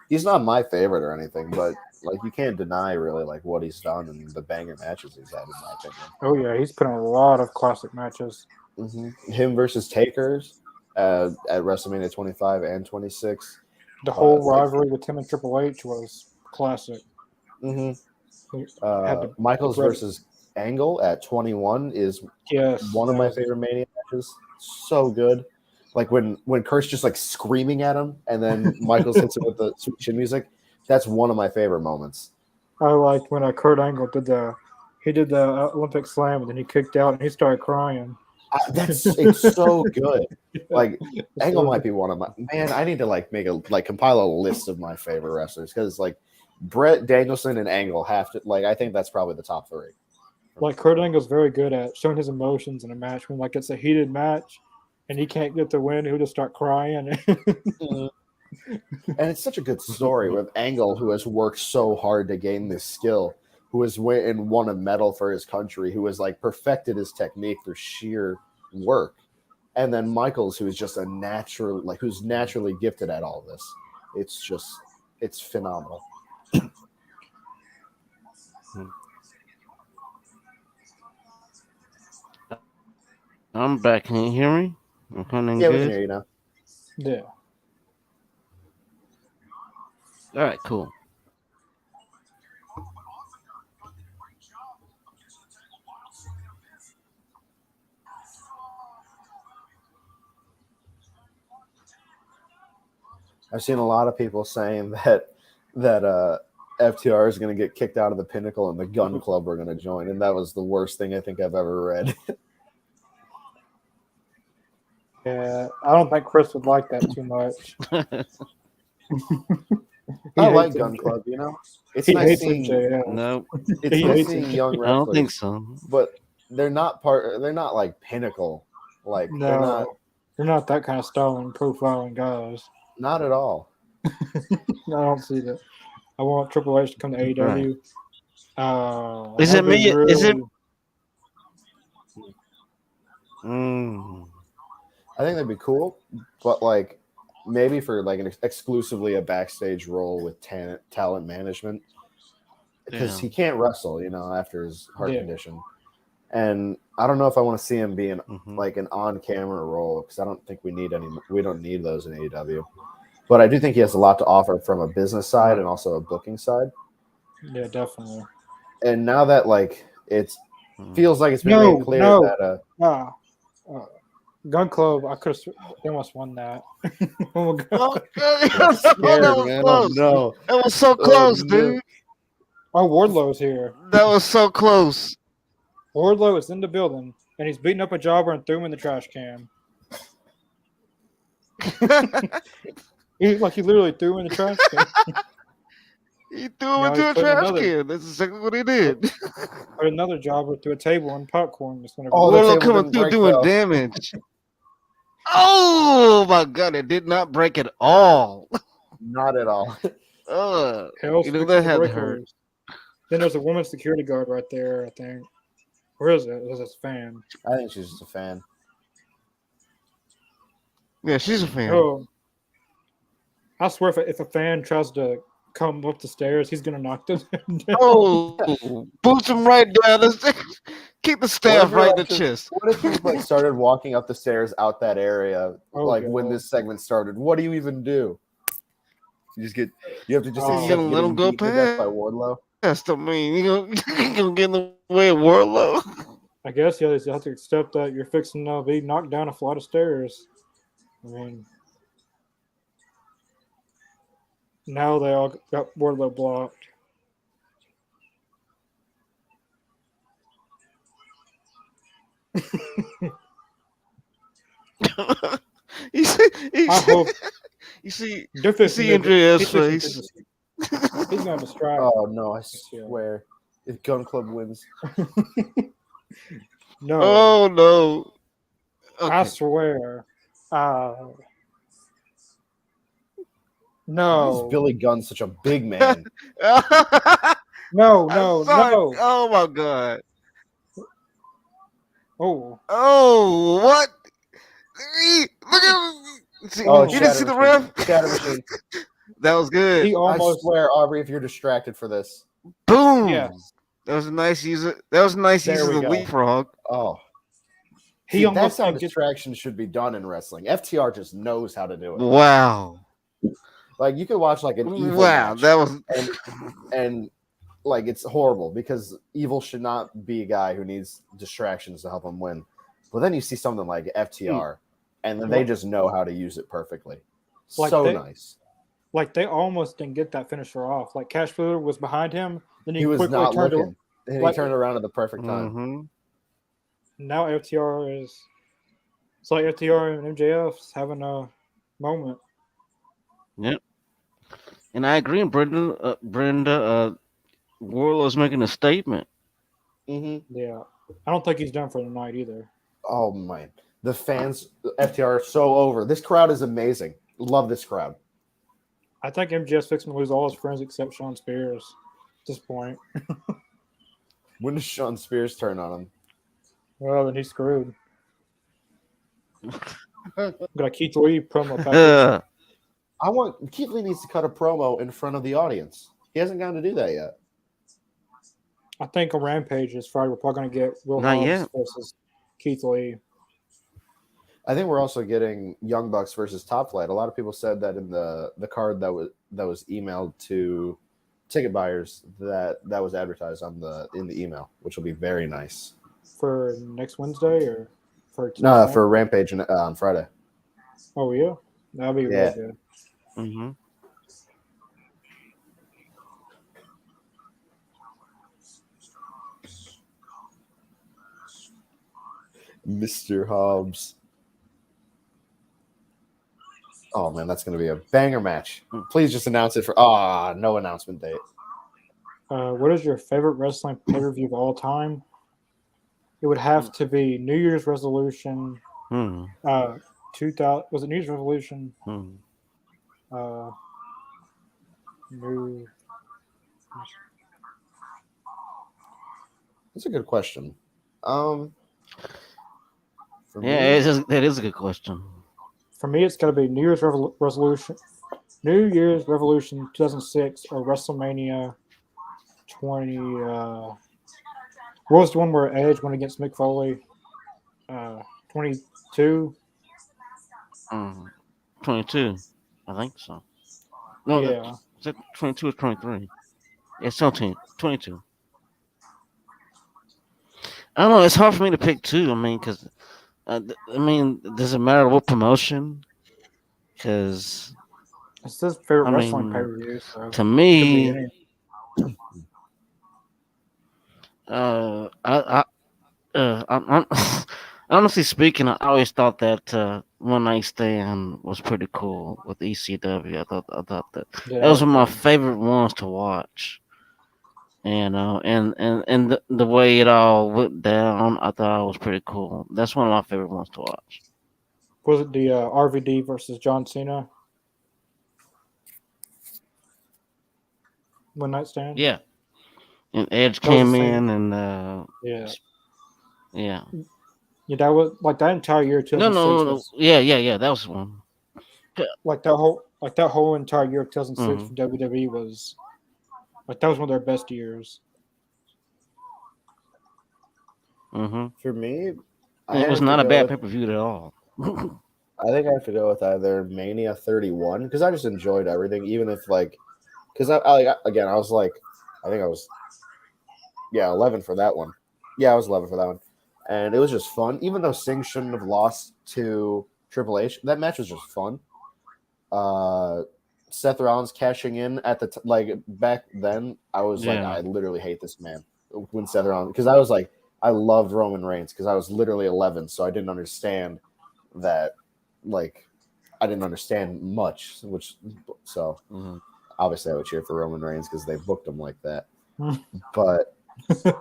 he's not my favorite or anything, but like you can't deny really like what he's done and the banger matches he's had in my opinion. Oh yeah, he's put in a lot of classic matches. Mm-hmm. Him versus Takers at WrestleMania 25 and 26. The whole rivalry with him and Triple H was classic. Mm-hmm. Michaels versus Angle at 21 is one of my favorite Mania matches. So good. Like when Kurt's just like screaming at him and then Michaels hits it with the Sweet Chin Music. That's one of my favorite moments. I liked when Kurt Angle did the Olympic Slam and then he kicked out and he started crying. It's so good. Like Angle might be one of my I need to compile a list of my favorite wrestlers because like Brett, Danielson, and Angle have to I think that's probably the top three. Like Kurt Angle's very good at showing his emotions in a match when it's a heated match and he can't get the win, he'll just start crying. And it's such a good story with Angle, who has worked so hard to gain this skill, who has won a medal for his country, who has perfected his technique through sheer work. And then Michaels, who is just who's naturally gifted at all this. It's phenomenal. I'm back. Can you hear me? I'm coming yeah, good. we can hear you now. Yeah. All right, cool. I've seen a lot of people saying that FTR is going to get kicked out of the Pinnacle and the Gun Club are going to join, and that was the worst thing I think I've ever read. Yeah, I don't think Chris would like that too much. I like Gun Club, It's nice seeing No, it's nice seeing young wrestlers. I don't think so. But they're not They're not like Pinnacle. Like no. they're not. You're not that kind of styling, profiling guys. Not at all. I don't see that. I want Triple H to come to AEW. Right. Is it me? Really... Is it? I think that'd be cool, but like maybe for like exclusively a backstage role with talent management, because he can't wrestle, after his heart condition. And I don't know if I want to see him be in like an on-camera role, because I don't think we don't need those in AEW. But I do think he has a lot to offer from a business side and also a booking side. Yeah, definitely. And now that like feels like it's been made clear that Gun Club, I could have almost won that. Oh my God. I'm scared, man. Oh, no. That was so close, dude. Oh, Wardlow's here. That was so close. Wardlow is in the building, and he's beating up a jobber and threw him in the trash can. He literally threw him in the trash can. He threw him into a trash can. That's exactly what he did. Or another jobber threw a table and popcorn. Wardlow coming through doing damage. Oh my God! It did not break at all. Not at all. That had to hurt. Then there's a woman security guard right there, I think. Where is it? Is it a fan? I think she's just a fan. Yeah, she's a fan. Oh, I swear, if a fan tries to come up the stairs, he's gonna knock them down. Oh, boots him right down. Keep the staff right in the chest. What if you started walking up the stairs out that area, when this segment started? What do you even do? You have to just let him go past by Wardlow. That's the mean. You gonna get in the way of Wardlow? I guess you have to accept that you're fixing to be knocked down a flight of stairs. I mean, now they all got Wardlow blocked. You see Andrea's face. He's gonna distract. Oh no! I swear, if Gun Club wins, no. Oh no! Okay. I swear. No. Why is Billy Gunn such a big man? No. Oh my God! Oh, what? Look at him. You didn't see the ref? Shatter machine. That was good. I swear, Aubrey, if you're distracted for this. Boom. Yeah. That was a nice use of the leapfrog. Oh. That's how distraction should be done in wrestling. FTR just knows how to do it. Wow. Like you could watch like an Evil match, that was and like it's horrible because Evil should not be a guy who needs distractions to help him win. But then you see something like FTR and then they just know how to use it perfectly. Nice. Like they almost didn't get that finisher off. Like Cash Wheeler was behind him, then he was not looking. And he turned around at the perfect time. Mm-hmm. Now FTR it's like FTR and MJF's having a moment. Yep. And I agree, Brenda. Wardlow's making a statement. Mm-hmm. Yeah. I don't think he's done for the night either. Oh man. The fans, FTR are so over. This crowd is amazing. Love this crowd. I think MJF's fixing to lose all his friends except Sean Spears at this point. When does Sean Spears turn on him? Well, then he's screwed. Got a Keith Lee promo package. Keith Lee needs to cut a promo in front of the audience. He hasn't gotten to do that yet. I think on Rampage is Friday. We're probably going to get Will Hobbs versus Keith Lee. I think we're also getting Young Bucks versus Top Flight. A lot of people said that in the card that was emailed to ticket buyers that was advertised in the email, which will be very nice. For next Wednesday or for no for Rampage on Friday. Oh yeah, that'll be really good. Mm-hmm. Mr. Hobbs. Oh man, that's going to be a banger match. Please just announce it for no announcement date. What is your favorite wrestling pay-per-view of all time? It would have to be New Year's resolution. 2000 was it News Revolution? Hmm. New. That's a good question. For Yeah, me, that is a good question. For me, it's got to be New Year's Resolution, New Year's Revolution 2006 or WrestleMania 20. What was the one where Edge went against Mick Foley? 22. 22, I think so. No, Yeah. is it 22 or 23? It's 22. I don't know. It's hard for me to pick two. I mean, because does it matter what promotion? Because It's his favorite I wrestling pay mean, per view, so to it could be me, any. I I'm honestly speaking, I always thought that One Night Stand was pretty cool with ECW. I thought that Yeah, that that was was one of my good. favorite ones to watch. And the way it all went down, I thought it was pretty cool. That's one of my favorite ones to watch. Was it the RVD versus John Cena One Night Stand? Yeah, and Edge That was the came same. in, and Yeah. yeah. Yeah, that was like that entire year No, 2006 no. was Yeah. That was one. like that whole entire year of 2006 Mm-hmm. for WWE was like that was one of their best years. Mm-hmm. for me, I It was have to not a go bad with. pay per view at all. I think I have to go with either Mania 31 because I just enjoyed everything, even if because again I was like, I think I was 11 for that one. Yeah, I was 11 for that one, and it was just fun. Even though Singh shouldn't have lost to Triple H, that match was just fun. Seth Rollins cashing in at the back then, I was like, Yeah. I literally hate this man when Seth Rollins because I was like, I loved Roman Reigns because I was literally 11, so I didn't understand that, I didn't understand much, so Mm-hmm. obviously I would cheer for Roman Reigns because they booked him like that. But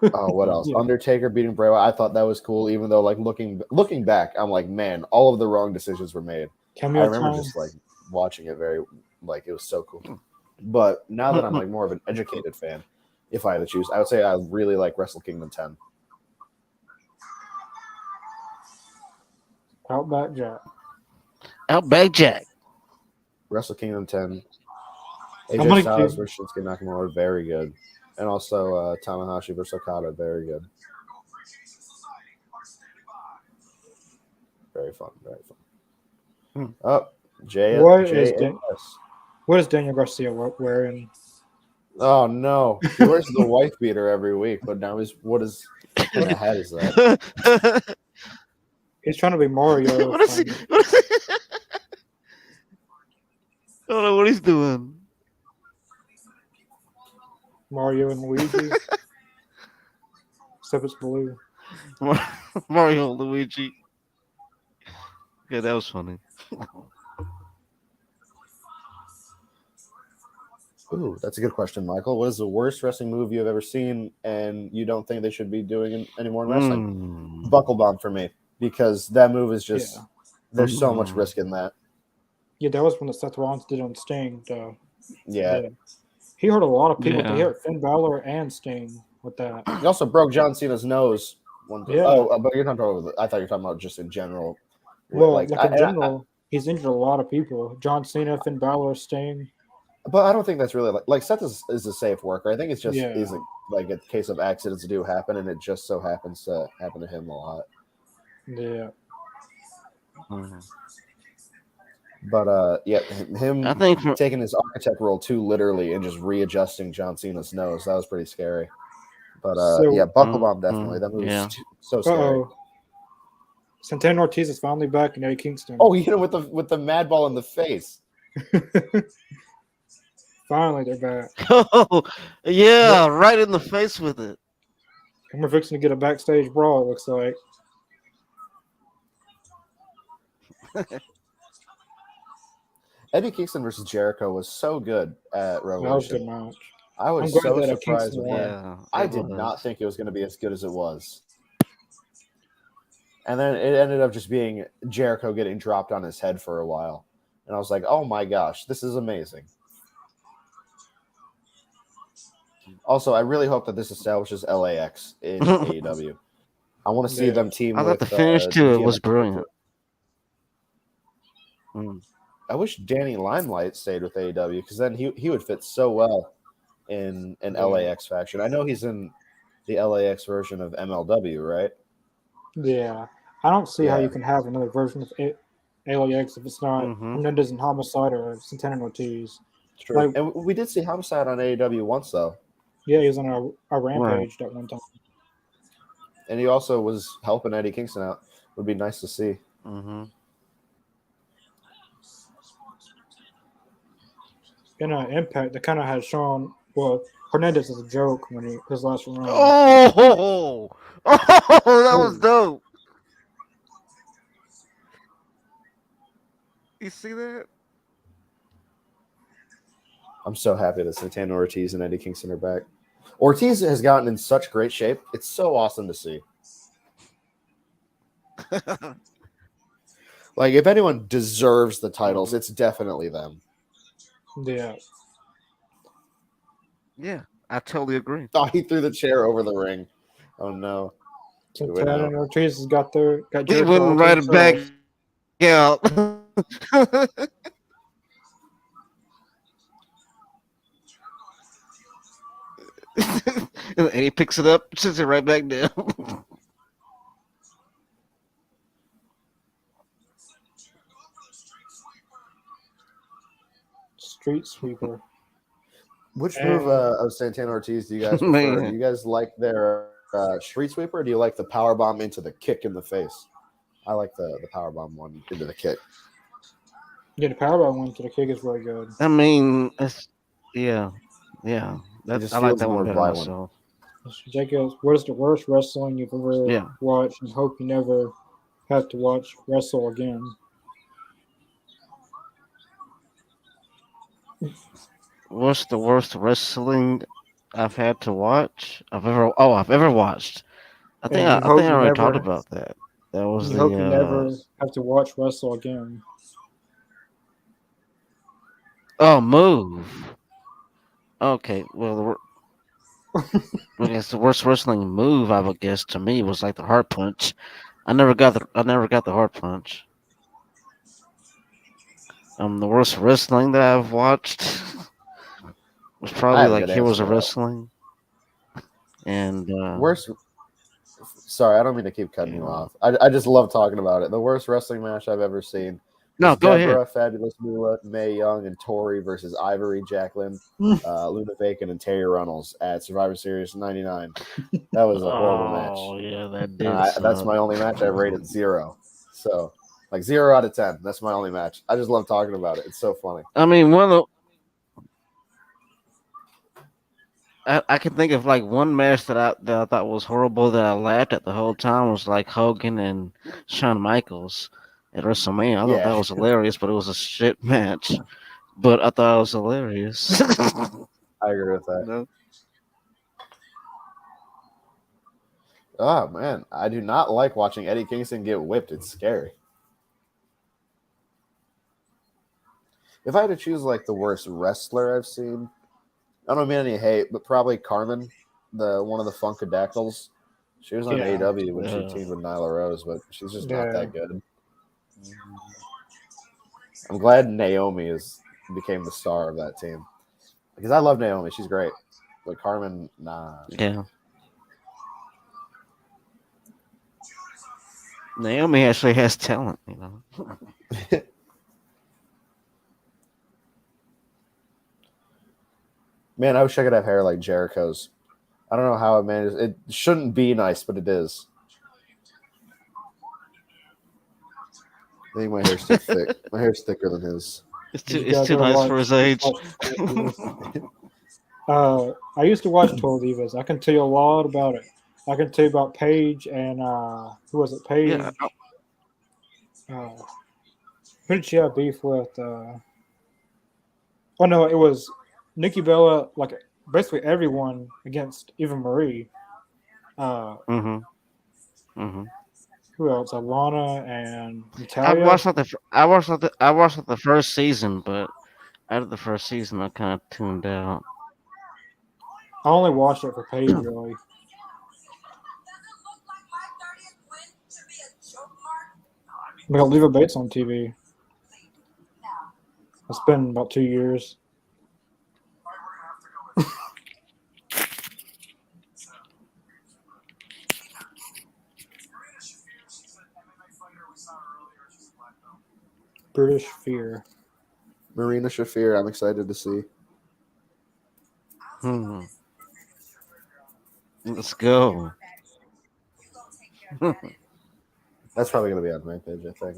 what else? Yeah. Undertaker beating Bray Wyatt, I thought that was cool, even though looking back, I'm like, man, all of the wrong decisions were made. Cameo I remember time. just watching it very it was so cool. But now that I'm more of an educated fan, if I had to choose, I would say I really like Wrestle Kingdom 10. Outback Jack. Outback Jack. Wrestle Kingdom 10. I'm AJ gonna Styles give- versus Shinsuke Nakamura, very good. And also Tanahashi versus Okada, very good. Very fun, very fun. Oh, JS. What is Daniel Garcia wearing? Oh no, he wears the wife beater every week, but now what kind of hat is that? He's trying to be Mario. What is he? I don't know what he's doing. Mario and Luigi. Except it's blue. Mario and Luigi. Yeah, that was funny. Ooh, that's a good question, Michael. What is the worst wrestling move you've ever seen and you don't think they should be doing anymore in wrestling? Buckle bomb for me, because that move is just there's so much risk in that. Yeah, that was when the Seth Rollins did on Sting, though. Yeah. He hurt a lot of people. Yeah. He hurt Finn Balor and Sting with that. He also broke John Cena's nose one time. Yeah. Oh, but you're talking about, I thought you were talking about just in general. Well, in general, he's injured a lot of people. John Cena, Finn Balor, Sting. But I don't think that's really Seth is a safe worker. I think it's just Yeah. is a case of accidents do happen, and it just so happens to happen to him a lot. Yeah. But him I think taking his architect role too literally and just readjusting John Cena's nose, that was pretty scary. But Buckle Bomb definitely. That move was so scary. Uh-oh. Santana Ortiz is finally back in Eddie Kingston. Oh, he hit him with the mad ball in the face. Finally, they're back. Oh, yeah, right in the face with it. And we're fixing to get a backstage brawl, it looks like. Eddie Kingston versus Jericho was so good at Revolution. That was a good match. I was so surprised with that. I did not think it was going to be as good as it was. And then it ended up just being Jericho getting dropped on his head for a while. And I was like, oh my gosh, this is amazing. Also, I really hope that this establishes LAX in AEW. I want to see them team I with thought the finish to it was DMX brilliant. I wish Danny Limelight stayed with AEW because then he would fit so well in an LAX faction. I know he's in the LAX version of MLW, right? Yeah. I don't see how you can have another version of LAX if it's not Hernandez and Homicide or Santana and Ortiz. True. Like, and we did see Homicide on AEW once, though. Yeah, he was on a Rampage at one time. And he also was helping Eddie Kingston out. Would be nice to see. In Impact, they kind of had shown, Hernandez is a joke when his last run. Oh, that was dope. You see that? I'm so happy that Santana Ortiz and Eddie Kingston are back. Ortiz has gotten in such great shape. It's so awesome to see. Like, if anyone deserves the titles, it's definitely them. Yeah. Yeah, I totally agree. Oh, he threw the chair over the ring. Oh, no. Santana and Ortiz has got He wouldn't write it back out. And he picks it up, sits it right back down. Street Sweeper. Which move of Santana Ortiz do you guys prefer? Do you guys like their Street Sweeper, or do you like the power bomb into the kick in the face? I like the power bomb one into the kick. Yeah, the power bomb one into the kick is really good. I mean, yeah. I like that one better myself. Jacobs, what is the worst wrestling you've ever watched, and hope you never have to watch wrestle again? What's the worst wrestling I've had to watch? I've ever watched. I think I already talked about that. That was hope you never have to watch wrestle again. Oh, Move. Okay, well, I guess the worst wrestling move I would guess to me was like the heart punch. I never got the heart punch. The worst wrestling that I've watched was probably like Heroes of Wrestling. And worst. Sorry, I don't mean to keep cutting you off. I just love talking about it. The worst wrestling match I've ever seen. No, go ahead. Fabulous Moolah, Mae Young, and Tori versus Ivory, Jacqueline, Luna Bacon, and Terry Runnels at Survivor Series 99. That was a horrible match. Oh, yeah, that did. That's my only match I rated 0. So, like 0 out of 10. That's my only match. I just love talking about it. It's so funny. I mean, I can think of like one match that I thought was horrible that I laughed at the whole time was like Hogan and Shawn Michaels at WrestleMania. I thought that was hilarious, but it was a shit match. But I thought it was hilarious. I agree with that. No? Oh, man. I do not like watching Eddie Kingston get whipped. It's scary. If I had to choose like the worst wrestler I've seen, I don't mean any hate, but probably Carmen, one of the Funkadactyls. She was on AEW when she teamed with Nyla Rose, but she's just not that good. I'm glad Naomi became the star of that team. Because I love Naomi. She's great. But Carmen, nah. Yeah. Naomi actually has talent, you know. Man, I wish I could have hair like Jericho's. I don't know how it manages. It shouldn't be nice, but it is. I think my hair's too thick. My hair's thicker than his. It's too nice for his age. I used to watch Total Divas. I can tell you a lot about it. I can tell you about Paige and who was it? Paige. Yeah. Who did she have beef with? Oh no, it was Nikki Bella. Like basically everyone against Eva Marie. Who else? Alana and I Natalia. watched like the I watched like the first season, but after the first season, I kind of tuned out. I only watched it for Paige, really. We got Leva Bates on TV. It's been about 2 years. British Fear. Marina Shafir, I'm excited to see. Let's go. That's probably going to be on my page, I think.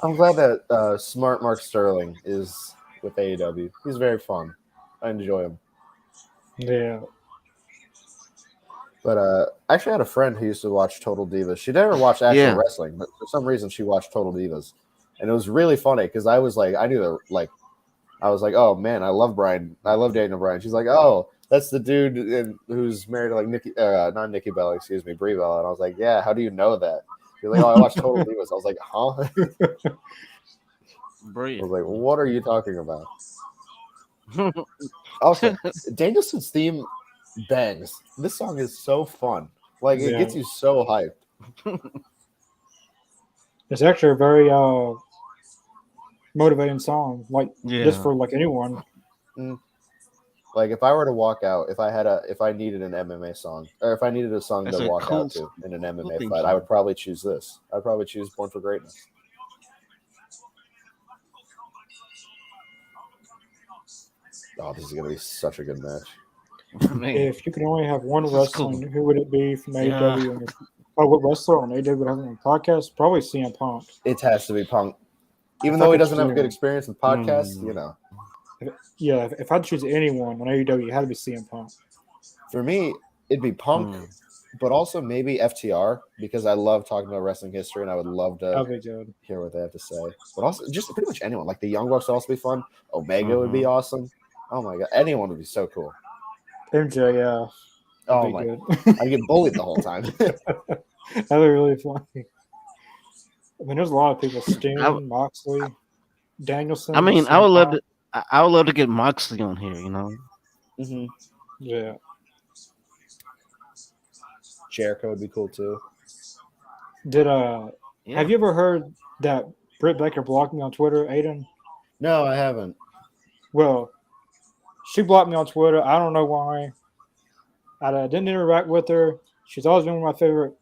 I'm glad that Smart Mark Sterling is with AEW. He's very fun. I enjoy him. Yeah. But I actually had a friend who used to watch Total Divas. She never watched actual wrestling, but for some reason she watched Total Divas. And it was really funny because I was like, I was like, oh man, I love Brian. I love Daniel Bryan. She's like, oh, that's the dude who's married to like not Nikki Bella, excuse me, Brie Bella. And I was like, yeah, how do you know that? She's like, oh, I watched Total Divas. I was like, huh? Brilliant. I was like, what are you talking about? Also, Danielson's theme bangs. This song is so fun. Like, it gets you so hyped. It's actually a very motivating song. Like, just for like anyone. Like, if I were to walk out, if I needed an MMA song, or if I needed a song to walk out to in an MMA fight, I would probably choose this. I'd probably choose Born for Greatness. Oh, this is going to be such a good match. If you could only have one wrestling, who would it be from AEW? What wrestler on AEW would have on a podcast? Probably CM Punk. It has to be Punk. Even though he doesn't have a good experience with podcasts, you know. Yeah, if I'd choose anyone on AEW, it had to be CM Punk. For me, it'd be Punk, but also maybe FTR, because I love talking about wrestling history and I would love to hear what they have to say. But also, just pretty much anyone. Like the Young Bucks would also be fun. Omega would be awesome. Oh my God. Anyone would be so cool. MJ, yeah. Oh my God. I'd get bullied the whole time. That'd be really funny. I mean, there's a lot of people. Sting, Moxley, Danielson. I mean, I would love to get Moxley on here, you know? Mm-hmm. Yeah. Jericho would be cool too. Have you ever heard that Britt Baker blocked me on Twitter, Aiden? No, I haven't. Well, she blocked me on Twitter. I don't know why. I didn't interact with her. She's always been one of my favorite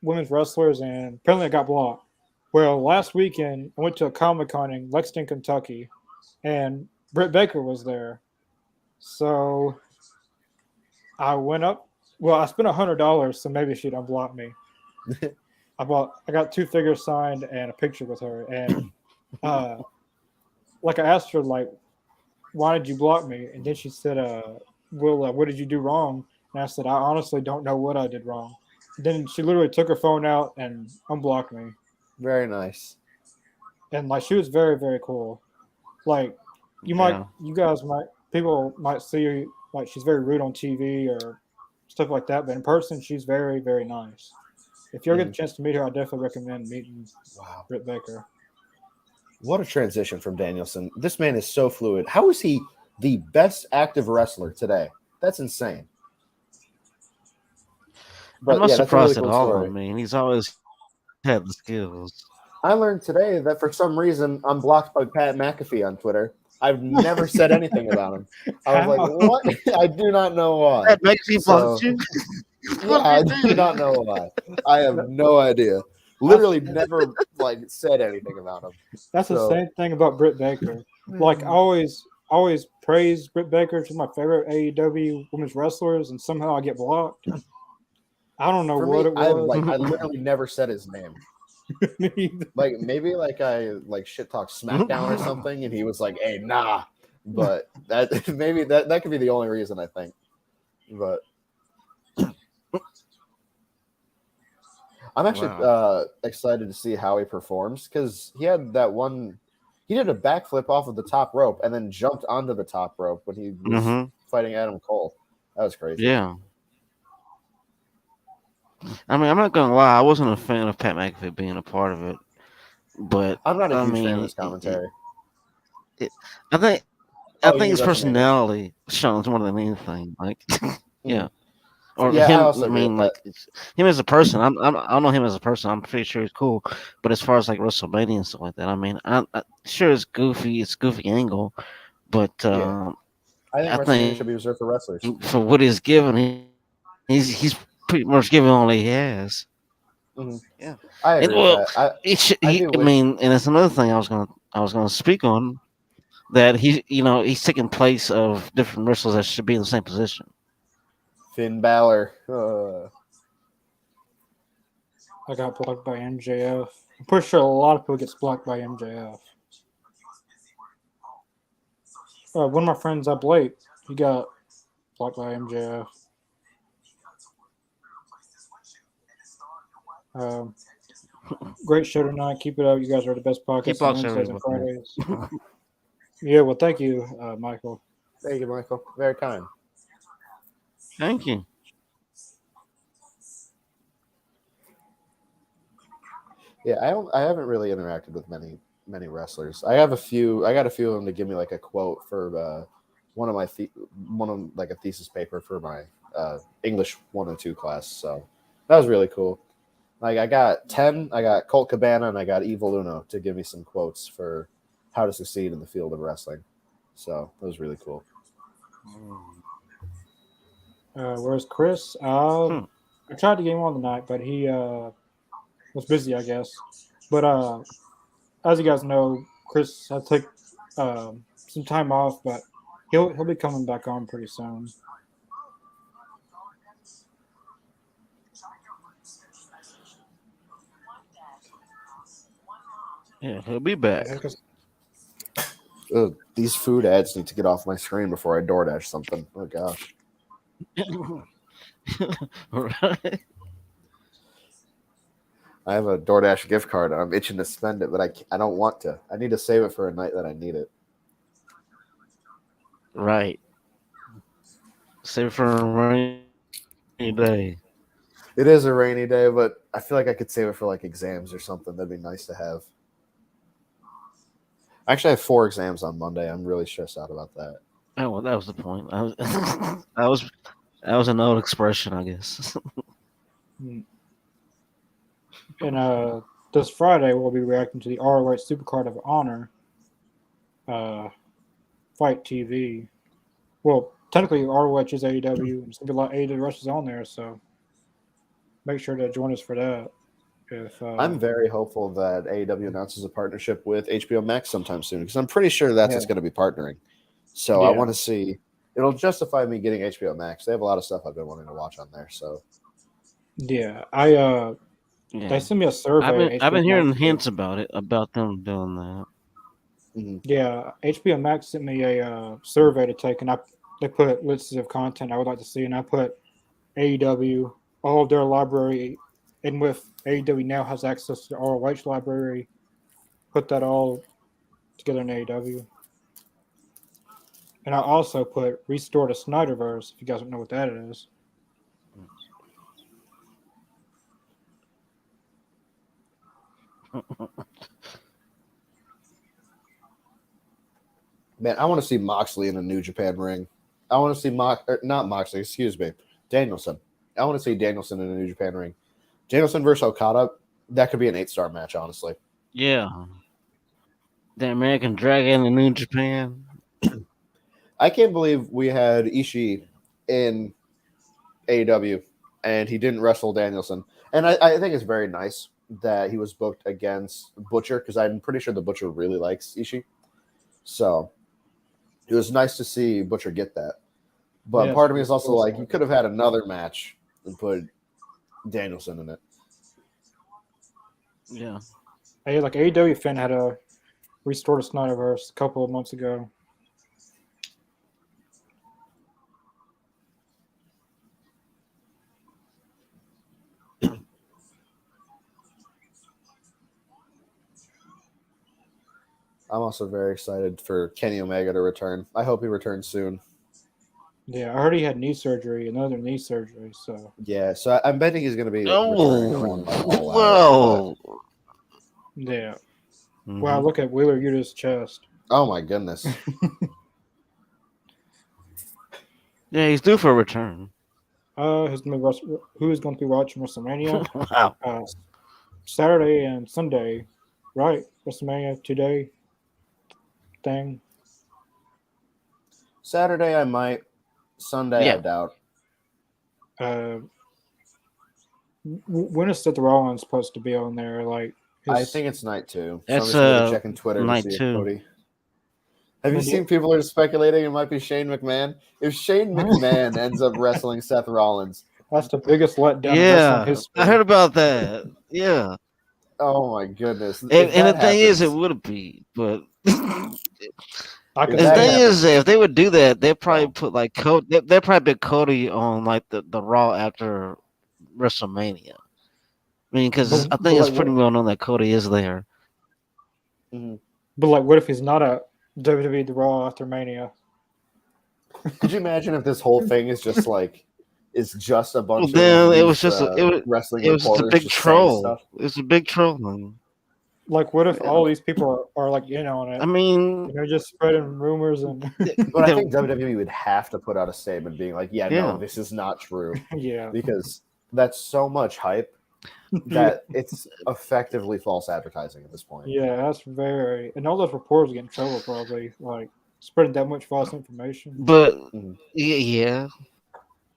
women's wrestlers, and apparently I got blocked. Well, last weekend I went to a Comic-Con in Lexington, Kentucky, and Britt Baker was there. So I went up. Well, I spent $100, so maybe she'd unblock me. I got 2 figures signed and a picture with her, and like I asked her, like, why did you block me? And then she said, well, what did you do wrong? And I said, I honestly don't know what I did wrong. And then she literally took her phone out and unblocked me. Very nice. And like, she was very, very cool. Like, people might see like she's very rude on TV or stuff like that, but in person, she's very, very nice. If you ever get a chance to meet her, I definitely recommend meeting Britt Baker. What a transition from Danielson. This man is so fluid. How is he the best active wrestler today? That's insane. But I'm not surprised at all. I mean, he's always had the skills. I learned today that for some reason I'm blocked by Pat McAfee on Twitter. I've never said anything about him. I was like, what? I do not know why. Pat McAfee blocked you? Yeah, I do not know why. I have no idea. Literally never said anything about him. That's the same thing about Britt Baker. Like, I always praise Britt Baker. She's my favorite AEW women's wrestlers, and somehow I get blocked. I don't know what it was. I literally never said his name. Like, maybe I shit talk SmackDown or something, and he was like, "Hey, nah." But that maybe that could be the only reason, I think. But I'm actually excited to see how he performs, because he had He did a backflip off of the top rope and then jumped onto the top rope when he was fighting Adam Cole. That was crazy. Yeah. I mean, I'm not gonna lie. I wasn't a fan of Pat McAfee being a part of it, but I'm not a huge fan of his commentary. I think you his WrestleMania. personality shows more than anything. Like, yeah. Or yeah, him. I mean, like him as a person. I don't know him as a person. I'm pretty sure he's cool. But as far as like WrestleMania and stuff like that, I mean, I'm sure it's goofy. It's a goofy angle, but I think WrestleMania should be reserved for wrestlers. For what he's given, he's pretty much given all he has. Mm-hmm. Yeah, I agree with that. I mean, and it's another thing I was gonna speak on, that he's taking place of different wrestlers that should be in the same position. Finn Balor. I got blocked by MJF. I'm pretty sure a lot of people gets blocked by MJF. One of my friends up late, he got blocked by MJF. Great show tonight. Keep it up. You guys are the best podcast on Wednesdays and Fridays. Yeah, well, thank you, Michael. Thank you, Michael. Very kind. Thank you. Yeah, I haven't really interacted with many wrestlers. I got a few of them to give me like a quote for one of like a thesis paper for my English 102 class. So that was really cool. Like I got Colt Cabana and I got Evil Uno to give me some quotes for how to succeed in the field of wrestling. So that was really cool. Where's Chris? I tried to get him on tonight, but he was busy, I guess. But as you guys know, Chris had to take some time off, but he'll be coming back on pretty soon. Yeah, he'll be back. These food ads need to get off my screen before I DoorDash something. Oh gosh. Right. I have a DoorDash gift card. I'm itching to spend it, but I don't want to. I need to save it for a night that I need it. Right. Save it for a rainy day. It is a rainy day, but I feel like I could save it for like exams or something. That'd be nice to have. Actually, I have 4 exams on Monday. I'm really stressed out about that. Oh, well, that was the point. That was an old expression, I guess. And this Friday, we'll be reacting to the ROH Supercard of Honor Fight TV. Well, technically, ROH is AEW, and there's going to be a lot of AEW wrestlers on there, so make sure to join us for that. I'm very hopeful that AEW announces a partnership with HBO Max sometime soon, because I'm pretty sure that's what's going to be partnering. So I want to see. It'll justify me getting HBO Max. They have a lot of stuff I've been wanting to watch on there. So yeah, they sent me a survey. I've been hearing hints about them doing that. Mm-hmm. Yeah, HBO Max sent me a survey to take, and they put lists of content I would like to see, and I put AEW, all of their library, and with AEW now has access to the ROH library, put that all together in AEW. And I also put Restore to Snyderverse, if you guys don't know what that is. Man, I want to see Moxley in a New Japan ring. I want to see not Moxley, excuse me, Danielson. I want to see Danielson in a New Japan ring. Danielson versus Okada, that could be an 8-star match, honestly. Yeah. The American Dragon in New Japan. I can't believe we had Ishii in AEW and he didn't wrestle Danielson. And I think it's very nice that he was booked against Butcher, because I'm pretty sure the Butcher really likes Ishii. So it was nice to see Butcher get that. But part of me is also like, you could have had another match and put Danielson in it. Yeah. Hey, like AEW fan had a Restore to Snyderverse a couple of months ago. I'm also very excited for Kenny Omega to return. I hope he returns soon. Yeah, I heard he had knee surgery, another knee surgery. So yeah, so I'm betting he's going to be returning on like All whoa. Out. Yeah. Wow, look at Wheeler Yuta's chest. Oh my goodness. Yeah, he's due for a return. Who is going to be watching WrestleMania? Wow. Saturday and Sunday, right? WrestleMania today thing. Saturday I might. Sunday I doubt. When is Seth Rollins supposed to be on there? Like, I think it's night 2. That's so I'm just gonna checking Twitter night to see 2. if Cody. Have you seen people are speculating it might be Shane McMahon? If Shane McMahon ends up wrestling Seth Rollins, that's the biggest letdown. Yeah, I heard about that. Yeah. Oh my goodness! And the thing is, it would be, but the thing is, if they would do that, they'd probably put like they'd probably put Cody on like the Raw after WrestleMania. I mean, because I think it's pretty well known that Cody is there. Mm-hmm. But like, what if he's not a WWE the Raw after Mania? Could you imagine if this whole thing is just like it's just a bunch of it was just wrestling it was just a big troll. It was a big troll. Like, what if all these people are like in on it? I mean, they're just spreading rumors and. But I think WWE would have to put out a statement being like, no, this is not true. Yeah, because that's so much hype that it's effectively false advertising at this point. Yeah, that's very, and all those reporters get in trouble probably, like spreading that much false information. But yeah.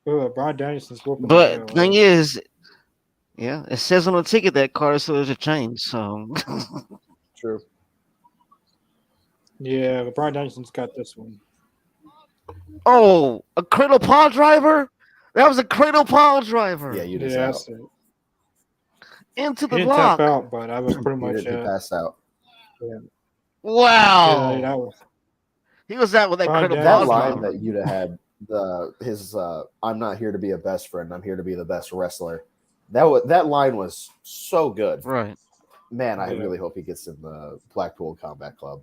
Bryan Danielson's whooping. But the thing is, yeah, it says on the ticket that Carter still has a change. So true. Yeah, but Bryan Danielson's got this one. Oh, a cradle pile driver? That was a cradle pile driver. Yeah, you just out. Into the he block. Didn't tap out, but I was pretty much he passed out. Yeah. Wow. Yeah, that was. He was out with that cradle that pile line driver. that Yuta had. His I'm not here to be a best friend. I'm here to be the best wrestler. That line was so good. Right. Man, I really hope he gets in the Blackpool Combat Club.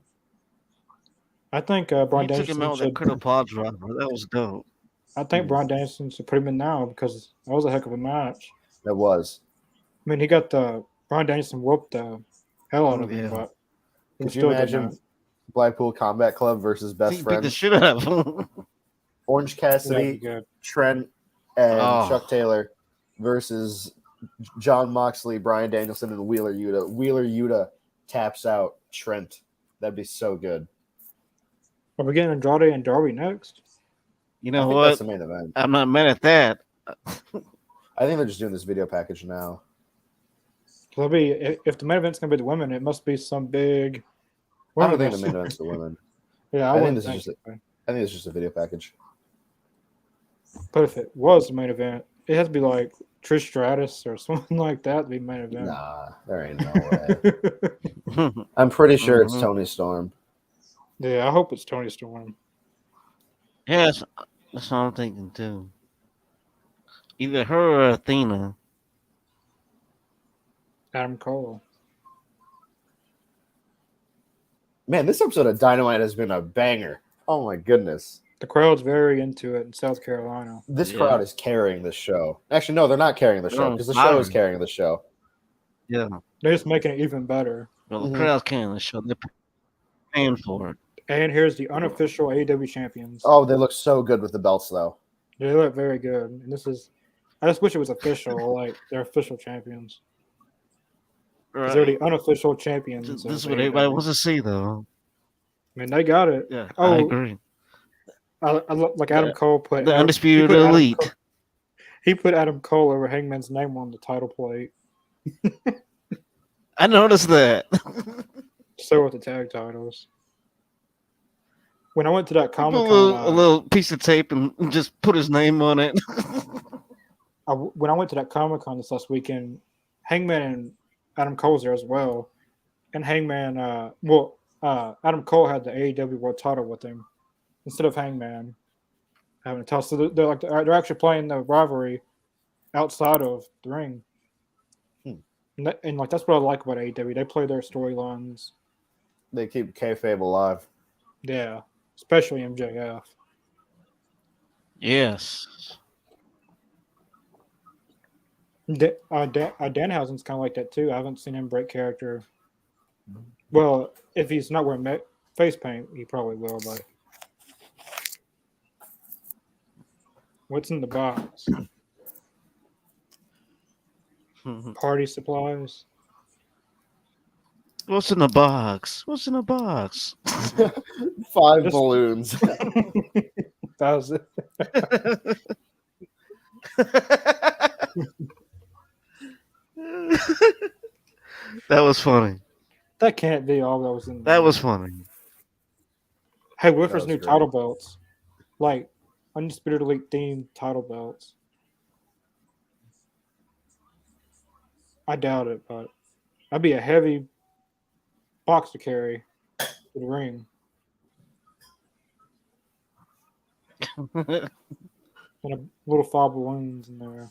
I think Bryan Danielson took him out with that cradle pile driver. That was dope. I think Bryan Danielson should put him in now because that was a heck of a match. It was. I mean, he got Bryan Danielson whooped the hell out of him. But could you imagine Blackpool Combat Club versus Best Friends? Beat the shit out of him. Orange Cassidy, Trent, and Chuck Taylor versus John Moxley, Bryan Danielson, and Wheeler Yuta. Wheeler Yuta taps out Trent. That'd be so good. Are we getting Andrade and Darby next? You know what? That's the main event. I'm not mad at that. I think they're just doing this video package now. So it'll be if the main event's gonna be the women, it must be some big. I don't think the main event's the women. Yeah, I think this is just a video package. But if it was the main event, it has to be like Trish Stratus or something like that to be main event. Nah, there ain't no way. I'm pretty sure it's Tony Storm. Yeah, I hope it's Tony Storm. Yeah, that's what I'm thinking too. Either her or Athena. Adam Cole. Man, this episode of Dynamite has been a banger. Oh my goodness. The crowd's very into it in South Carolina. This crowd is carrying the show. Actually, no, they're not carrying the show because the show is carrying the show. Yeah. They're just making it even better. Well, the crowd's carrying the show. They're paying for it. And here's the unofficial AEW champions. Oh, they look so good with the belts, though. They look very good. And I just wish it was official, like they're official champions. Right. They're the unofficial champions. This is what everybody wants to see, though. I mean, they got it. Yeah, I agree. I like Adam Cole put the Undisputed Elite. He put Adam Cole over Hangman's name on the title plate. I noticed that. So with the tag titles. When I went to that Comic-Con, a little piece of tape and just put his name on it. When I went to that Comic-Con this last weekend, Hangman and Adam Cole's there as well. And Hangman, Adam Cole had the AEW World Title with him instead of Hangman having a title. So they're actually playing the rivalry outside of the ring. And that's what I like about AEW. They play their storylines They keep kayfabe alive. Yeah, especially MJF. Yes. Danhausen's kind of like that too. I haven't seen him break character. Well, if he's not wearing face paint, he probably will. But what's in the box? Party supplies. What's in the box? What's in the box? 5 balloons. That was it. That was funny. That can't be all that was in there. That was funny. Hey, what if there's was new great. title belts? Like Undisputed Elite themed title belts. I doubt it, but that'd be a heavy box to carry to the ring. And a little 5 balloons in there.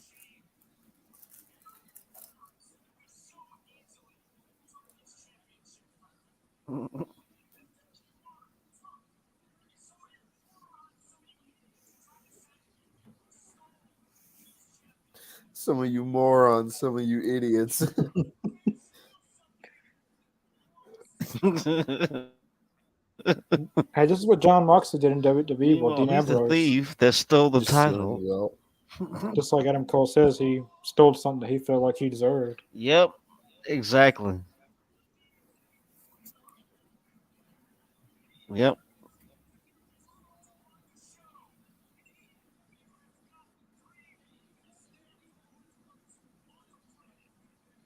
Some of you morons, some of you idiots. Hey, this is what John Moxley did in WWE. Well, Dean He's the Ambrose. thief that stole the Just title. Just like Adam Cole says, he stole something that he felt like he deserved. Yep, exactly. Yep.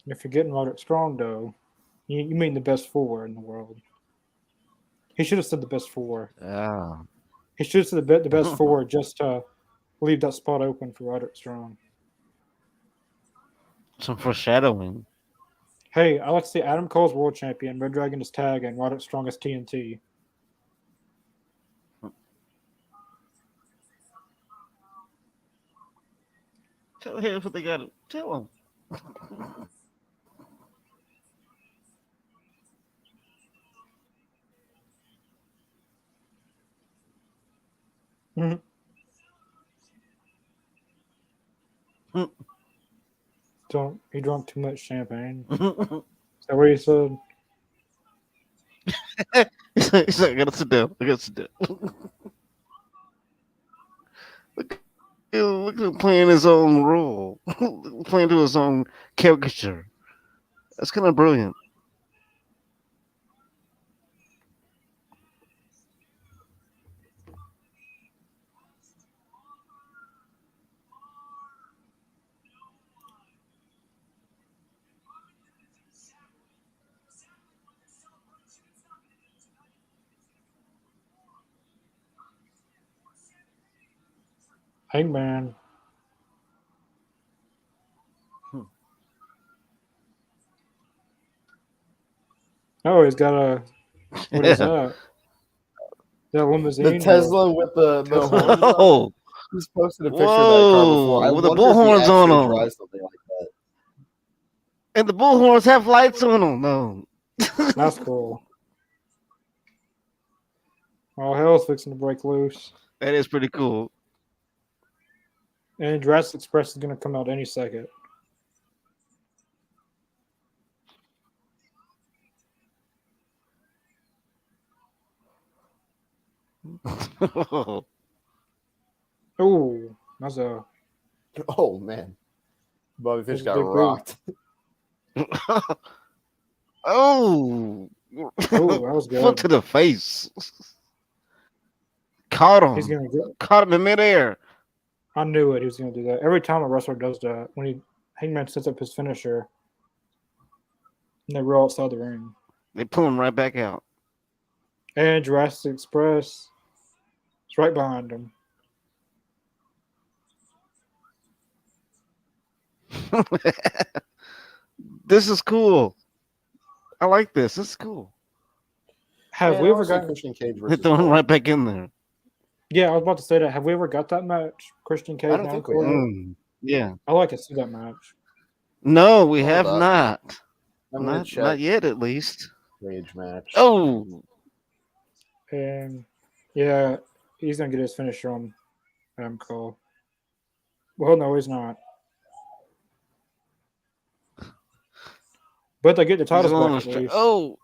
If you're getting Roderick Strong, though, you mean the best 4 in the world. He should have said the best 4. Yeah. He should have said the best 4 just to leave that spot open for Roderick Strong. Some foreshadowing. Hey, I like to see Adam Cole's world champion, Red Dragon is tag, and Roderick Strong is TNT. Tell him what they got to tell him. He drank too much champagne. Is that what he said? He's like, I gotta sit down. Look at him playing his own role, playing to his own caricature. That's kind of brilliant. Hangman. Oh, he's got a. What is that? That limousine? The Tesla with the horns. Oh, He's posted a picture of that car before. I with the wonder if he bullhorns on actually him. drives something like that. And the bullhorns have lights on them. No. That's cool. All hell's fixing to break loose. That is pretty cool. And Jurassic Express is going to come out any second. Oh, that's a. Oh man, Bobby Fish That's a got big boot. rocked. Oh, Oh, that was foot good. to the face. Caught He's him. going to get. Caught him in midair. I knew it. He was going to do that. Every time a wrestler does that, when Hangman sets up his finisher, and they roll outside the ring. They pull him right back out. And Jurassic Express is right behind him. This is cool. I like this. This is cool. Have we ever got? Christian Cage They versus throw him Cole? right back in there. Yeah, I was about to say that. Have we ever got that match? Christian Cage. I don't think we have. Yeah. I like to see that match. No, we Hold have up. not. I'm gonna Not check. yet, at least. Cage match. Oh, And yeah, he's gonna get his finisher on Adam Cole. Well, no, he's not. But they get the titles back at least. Oh,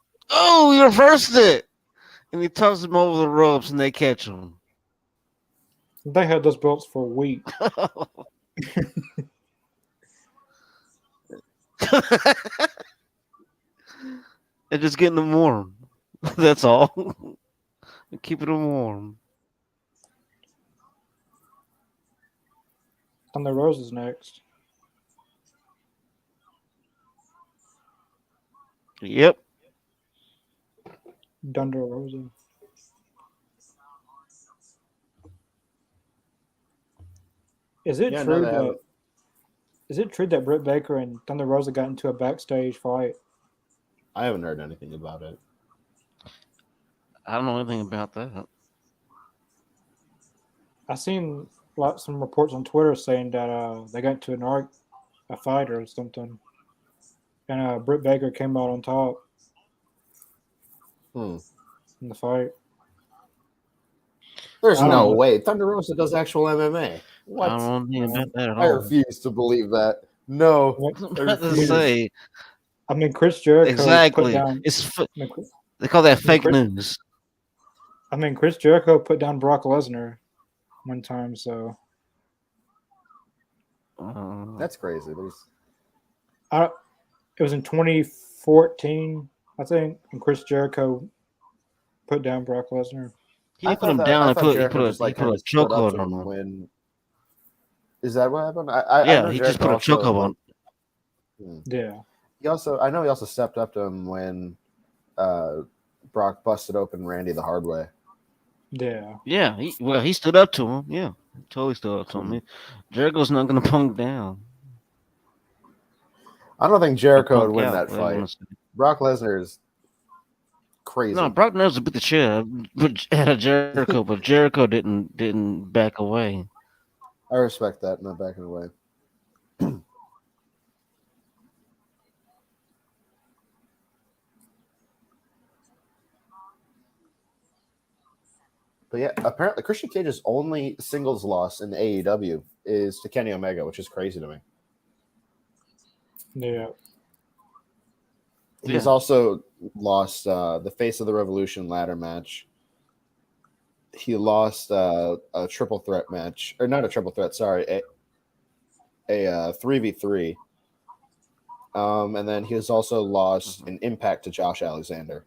he reversed it. And he tosses him over the ropes and they catch him. They had those belts for a week. They're just getting them warm. That's all. Keeping them warm. Thunder Rosa's next. Yep. Thunder Rosa. Is it true that Britt Baker and Thunder Rosa got into a backstage fight? I haven't heard anything about it. I don't know anything about that. I seen some reports on Twitter saying that they got into a fight or something, and Britt Baker came out on top in the fight. There's no way Thunder Rosa does actual MMA. What? I don't know anything about that at all. I refuse to believe that. No. What to say? I mean, Chris Jericho exactly. Put down, they call that fake news. I mean, Chris Jericho put down Brock Lesnar one time, so that's crazy. It was in 2014, I think, and Chris Jericho put down Brock Lesnar. He put him down and put a chokehold on him. Is that what happened? Yeah, he just put a chokehold on. Yeah. He also stepped up to him when Brock busted open Randy the hard way. Yeah. Yeah. He stood up to him. Yeah. Totally stood up to him. Jericho's not going to punk down. I don't think Jericho would win that fight. Brock Lesnar is crazy. No, Brock Lesnar beat the shit out of Jericho, but Jericho didn't back away. I respect that, not backing away. But yeah, apparently Christian Cage's only singles loss in the AEW is to Kenny Omega, which is crazy to me. Yeah. He's also lost the Face of the Revolution ladder match. He lost a triple threat match, or not a triple threat, sorry, a 3v3. And then he has also lost an Impact to Josh Alexander.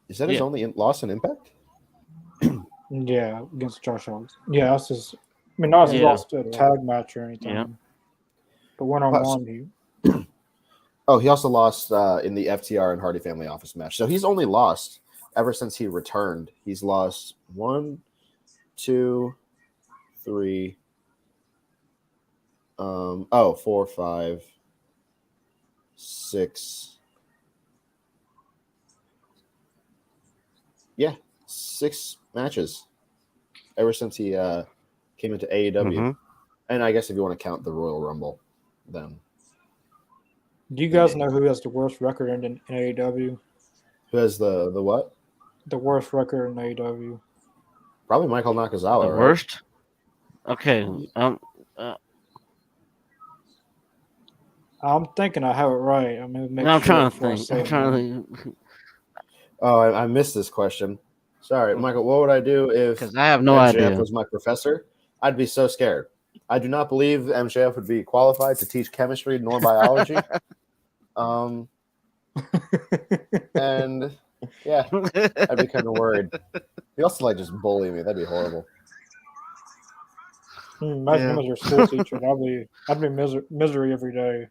Is that his only loss in Impact? Yeah, against Josh Alexander. Yeah, that's his. I mean, not lost a tag match or anything. Yeah. But one-on-one, he. Oh, he also lost in the FTR and Hardy Family Office match. So he's only lost ever since he returned. He's lost 1, 2, 3. 4, 5, 6. Yeah, 6 matches ever since he came into AEW. Mm-hmm. And I guess if you want to count the Royal Rumble, then. Do you guys know who has the worst record in AEW? Who has the what? The worst record in AEW. Probably Michael Nakazawa. The worst? Okay. I'm thinking I have it right. I'm trying to think. Oh, I missed this question. Sorry, Michael. What would I do if I have no MJF idea. was my professor? I'd be so scared. I do not believe MJF would be qualified to teach chemistry nor biology. And yeah, I'd be kind of worried. He also just bully me. That'd be horrible. Imagine him as your school teacher. I'd be misery every day.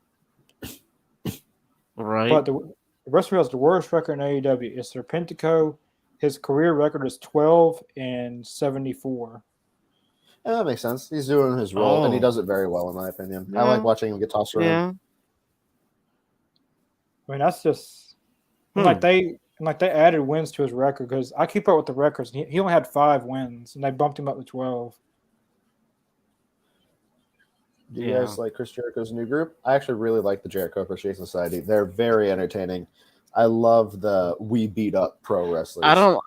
Right. But the wrestler has the worst record in AEW. It's Serpentico. His career record is 12-74. Yeah, that makes sense. He's doing his role, and he does it very well, in my opinion. Yeah. I like watching him get tossed around. Yeah. I mean, that's just like they added wins to his record because I keep up with the records. He only had 5 wins, and they bumped him up to 12. Do you guys like Chris Jericho's new group? I actually really like the Jericho Appreciation Society. They're very entertaining. I love the we beat up pro wrestlers. I don't.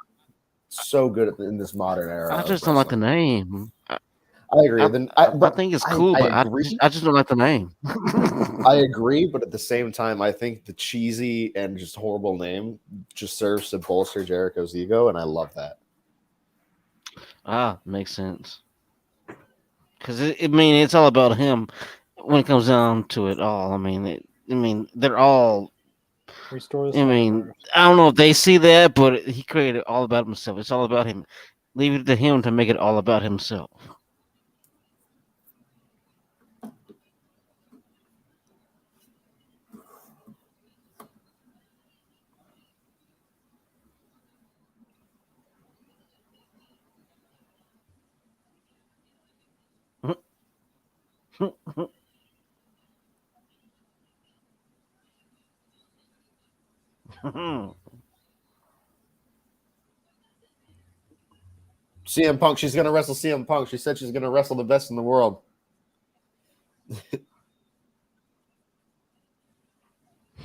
So good in this modern era. I just don't like the name. I agree. I think it's cool, but I just don't like the name. I agree, but at the same time, I think the cheesy and just horrible name just serves to bolster Jericho's ego, and I love that. Makes sense. Because it's all about him when it comes down to it all. They're all. Restore. I don't know if they see that, but he created it all about himself. It's all about him. Leave it to him to make it all about himself. CM Punk, she's going to wrestle CM Punk. She said she's going to wrestle the best in the world.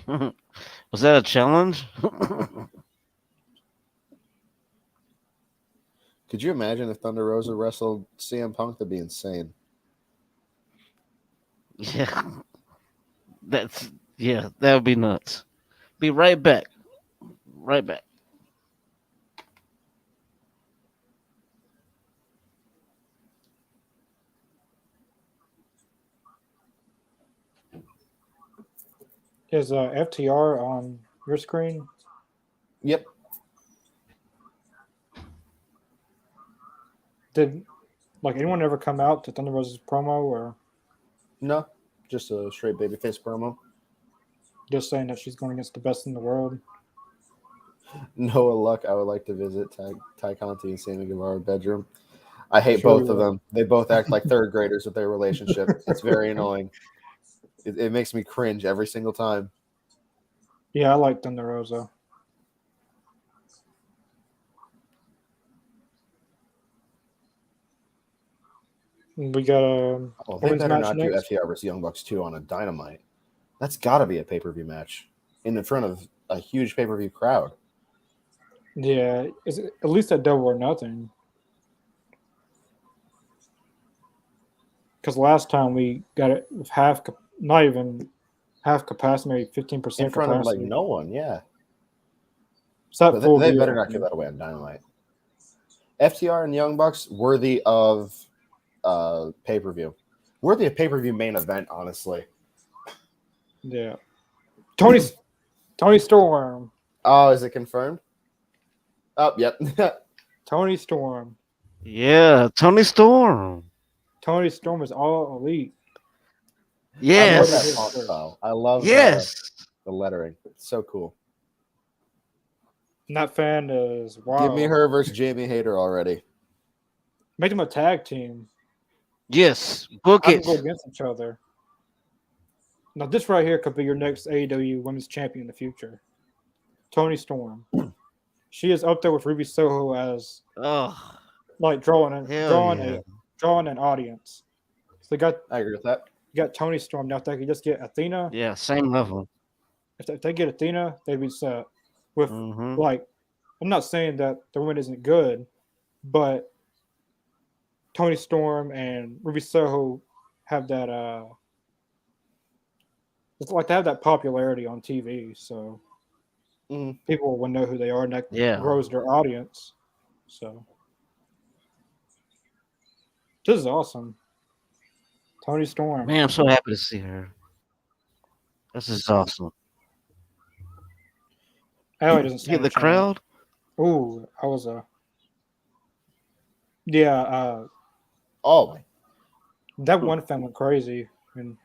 Was that a challenge? Could you imagine if Thunder Rosa wrestled CM Punk? That'd be insane. Yeah. That would be nuts. Be right back. Right back. Is FTR on your screen? Yep. Did anyone ever come out to Thunder Rosa's promo, or no? Just a straight babyface promo. Just saying that she's going against the best in the world. Noah Luck, I would like to visit Ty Conti and Sammy Guevara's bedroom. I hate both of them. They both act like third graders with their relationship. It's very annoying. It makes me cringe every single time. Yeah, I like Thunder Rosa. We got a they better not do FTR versus Young Bucks 2 on a Dynamite. That's got to be a pay-per-view match in front of a huge pay-per-view crowd. Yeah, is it at least at Double or Nothing? Because last time we got it with not even half capacity, maybe 15% in front capacity. of no one. Yeah, so they better not give that away on Dynamite. FTR and Young Bucks worthy of pay-per-view, worthy of pay-per-view main event. Honestly, yeah. Tony Storm. Oh, is it confirmed? Oh, yep. Tony Storm. Yeah, Tony Storm. Tony Storm is all elite. Yes. I love that font style. I love the lettering. It's so cool. And that fan is wild. Give me her versus Jamie Hayter already. Make them a tag team. Yes, book it. Go against each other. Now, this right here could be your next AEW Women's Champion in the future. Tony Storm. She is up there with Ruby Soho as drawing an audience. So I agree with that. You got Tony Storm. Now, if they could just get Athena. Yeah, same level. If they get Athena, they'd be set. With I'm not saying that the woman isn't good, but Tony Storm and Ruby Soho have that it's like they have that popularity on TV, so people will know who they are, and that grows their audience. So this is awesome. Tony Storm. Man, I'm so happy to see her. This is awesome. Allie doesn't stand the crowd. Ooh, I was that one fan went crazy. And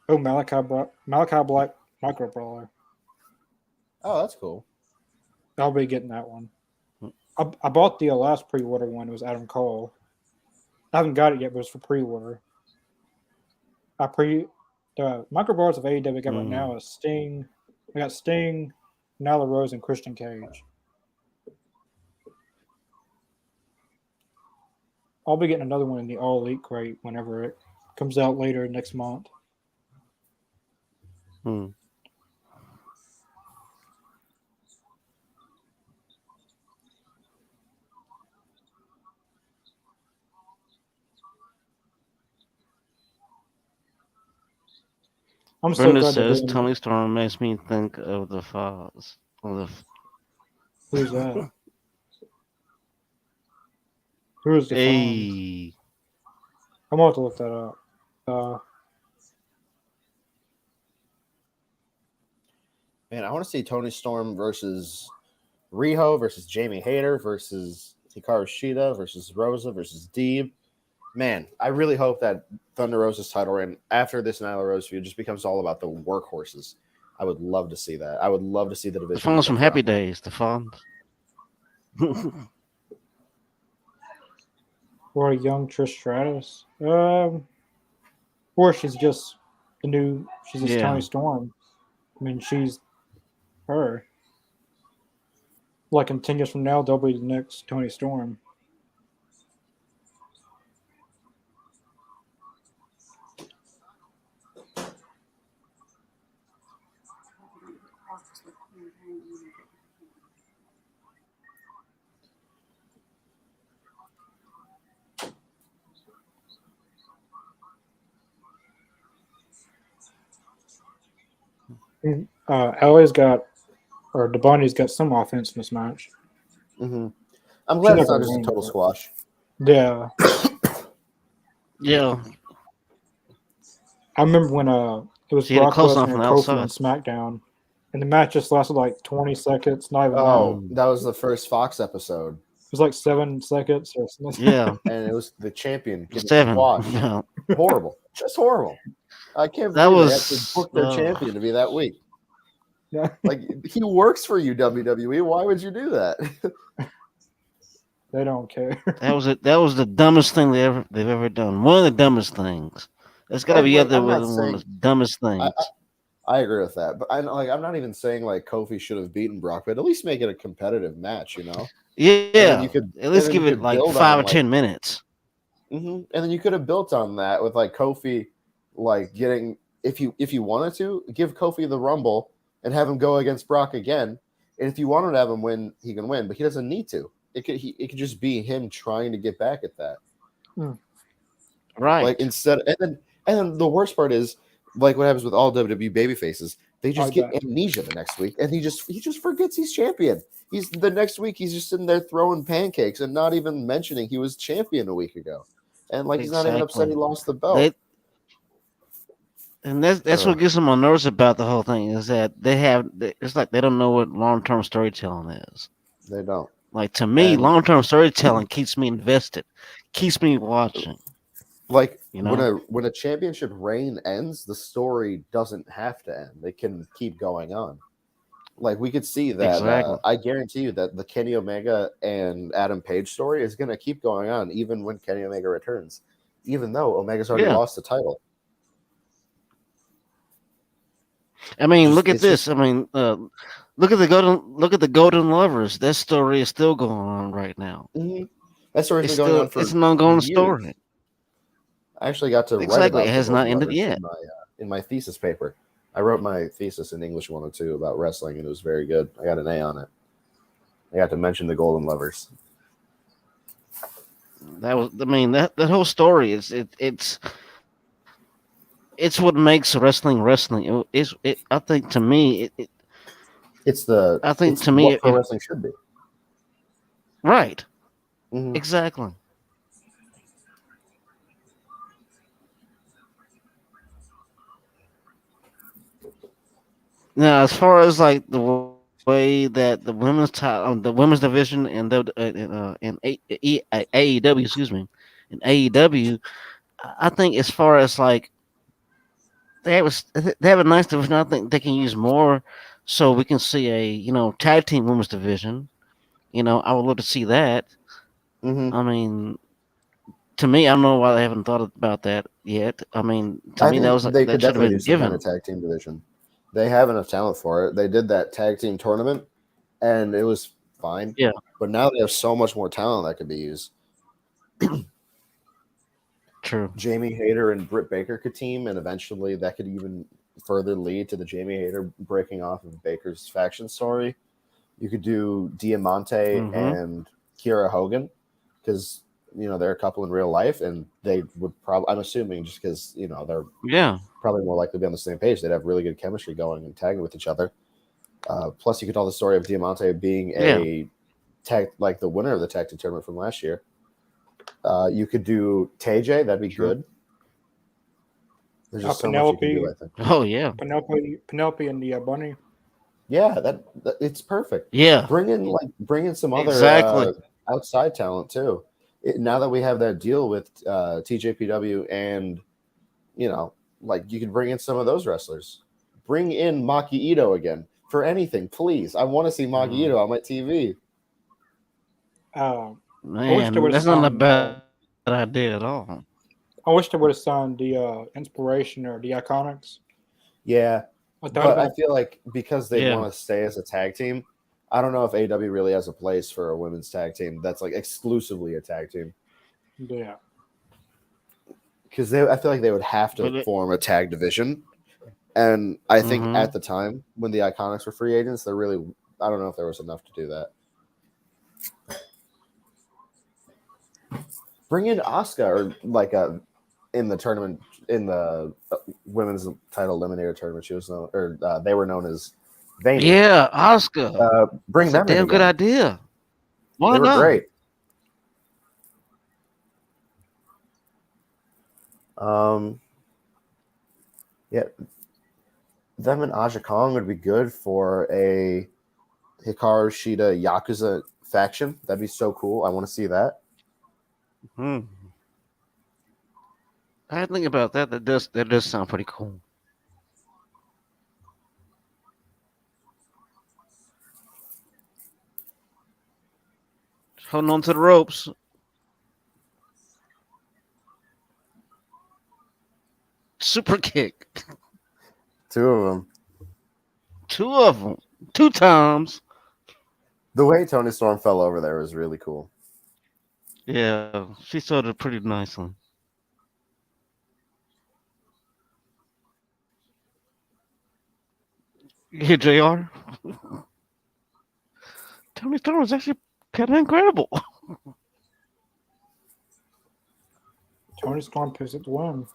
Malachi Black Micro Brawler. Oh, that's cool. I'll be getting that one. I bought the last pre-order one. It was Adam Cole. I haven't got it yet, but it's for pre-order. The Micro Brawlers of AEW got right now is Sting. We got Sting, Nyla Rose, and Christian Cage. I'll be getting another one in the All Elite crate whenever it Comes out later next month. Hmm. I'm so Brenda glad they're says doing Tony it. Storm makes me think of the Foz. Who's that? Who is the Fonz? Hey, I'm going to have to look that up. Man, I want to see Tony Storm versus Riho versus Jamie Hayter versus Hikaru Shida versus Rosa versus Deeb. Man, I really hope that Thunder Rosa's title reign after this Nyla Rose feud just becomes all about the workhorses. I would love to see that. I would love to see the the division. Fonz from Happy proper. Days. The Fonz. Or a young Trish Stratus. Or she's just the new. She's just Yeah. Tony Storm. I mean, she's her. Like in 10 years from now, they'll be the next Tony Storm. LA's got, or Devontae's got some offense in this match. Mm-hmm. I'm She's glad not it's not gonna just a win, total but- squash. Yeah. Yeah. I remember when it was She hit it Brock close enough Lesnar from and the Kofi on outside. SmackDown, and the match just lasted like 20 seconds, not even that. Oh, Mm. that was the first Fox episode, It was like 7 seconds or something. Yeah. and it was the champion getting 7. squashed. Yeah. Horrible, just horrible. I can't That believe they had to was. book their champion to be that weak. Yeah. Like, he works for you, WWE. Why would you do that? They don't care. That was it. That was the dumbest thing they've ever done. One of the dumbest things. That's got to be Like, other I'm not one of saying the dumbest things. I agree with that, but I'm not even saying like Kofi should have beaten Brock, but at least make it a competitive match, you know. Yeah. You could at least and then give you it could like build 5 on, or 10 minutes. And then you could have built on that with like Kofi, like getting if you wanted to give Kofi the Rumble and have him go against Brock again, and if you wanted to have him win, he can win, but he doesn't need to. It could just be him trying to get back at that. Right. Like instead, and then the worst part is like what happens with all WWE baby faces. They just get amnesia the next week, and he just forgets he's champion. He's the next week he's just sitting there throwing pancakes and not even mentioning he was champion a week ago, and like he's not even upset he lost the belt. And that's what gets them on nerves about the whole thing is that it's like they don't know what long-term storytelling is. They don't. Like to me, long-term storytelling keeps me invested, keeps me watching. Like you know, when a championship reign ends, the story doesn't have to end. It can keep going on. Like we could see that. Exactly. I guarantee you that the Kenny Omega and Adam Page story is going to keep going on even when Kenny Omega returns, even though Omega's already lost the title. I mean, look at this. I mean, look at the Golden Lovers. That story is still going on right now. Mm-hmm. That story's been going on for it's an ongoing years. story. I actually got to write about it has not ended yet. In my thesis paper. I wrote my thesis in English 102 about wrestling, and it was very good. I got an A on it. I got to mention the Golden Lovers. That whole story is it's what makes wrestling wrestling. I think to me it's to me what pro wrestling should be. Right. Mm-hmm. Exactly. Now, as far as like the way that the women's the women's division and in AEW, excuse me, in AEW, I think as far as like they have a nice division. I think they can use more, so we can see a tag team women's division. I would love to see that. Mm-hmm. I mean, to me, I don't know why they haven't thought about that yet. I mean, to me, that could definitely do some given. kind of tag team division. They have enough talent for it. They did that tag team tournament, and it was fine. Yeah. But now they have so much more talent that could be used. true. Jamie Hayter and Britt Baker could team, and eventually that could even further lead to the Jamie Hayter breaking off of Baker's faction story. You could do Diamante and Kiera Hogan because they're a couple in real life, and they would probably, I'm assuming, just because they're probably more likely to be on the same page, they'd have really good chemistry going and tagging with each other. Plus, you could tell the story of Diamante being a tag, like the winner of the tag team tournament from last year. You could do TJ, that'd be good. There's just so much you can do, I think. Oh yeah, Penelope and the Bunny. Yeah, that it's perfect. Yeah, bring in some other outside talent too. Now that we have that deal with TJPW, and you can bring in some of those wrestlers. Bring in Maki Ito again for anything, please. I want to see Maki Ito on my TV. Man, that's not a bad idea at all. I wish they would have signed the Inspiration or the Iconics. Yeah, but I feel like because they want to stay as a tag team, I don't know if AEW really has a place for a women's tag team that's like exclusively a tag team. Yeah. Because I feel like they would have to form a tag division. And I think at the time when the Iconics were free agents, I don't know if there was enough to do that. Bring in Asuka or in the tournament, in the women's title eliminator tournament, she was known, or they were known as Vayner. Yeah, Asuka. Bring them in. Damn good idea. Why they were not? Great. Yeah, them and Aja Kong would be good for a Hikaru Shida Yakuza faction. That'd be so cool. I want to see that. I had to think about that. That does sound pretty cool. Holding on to the ropes. Super kick. Two of them. 2 times. The way Toni Storm fell over there was really cool. Yeah, she sold it pretty nicely. You hear JR? Toni Storm was actually kind of incredible. Toni Storm picks up the win.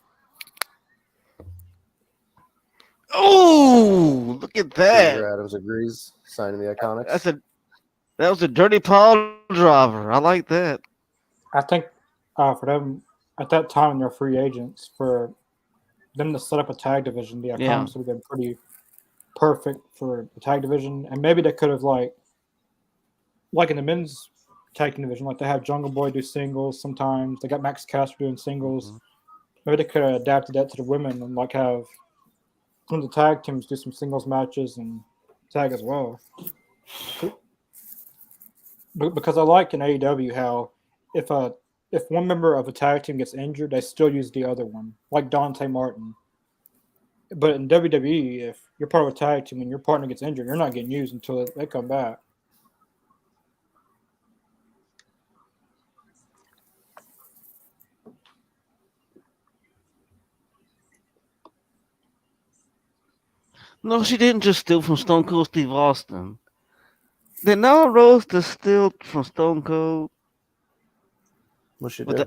Oh, look at that! Fraser Adams agrees, signing the Iconics. That was a dirty pile driver. I like that. I think for them at that time, they're free agents. For them to set up a tag division, the Iconics would have been pretty perfect for the tag division, and maybe they could have like in the men's tag team division, like they have Jungle Boy do singles sometimes. They got Max Caster doing singles. Maybe they could have adapted that to the women and like have one of the tag teams do some singles matches and tag as well. Because I like in AEW how if one member of a tag team gets injured, they still use the other one, like Dante Martin. But in WWE, if you're part of a tag team and your partner gets injured, you're not getting used until they come back. No, she didn't just steal from Stone Cold Steve Austin. Did Nyla Rose just steal from Stone Cold? What she with do?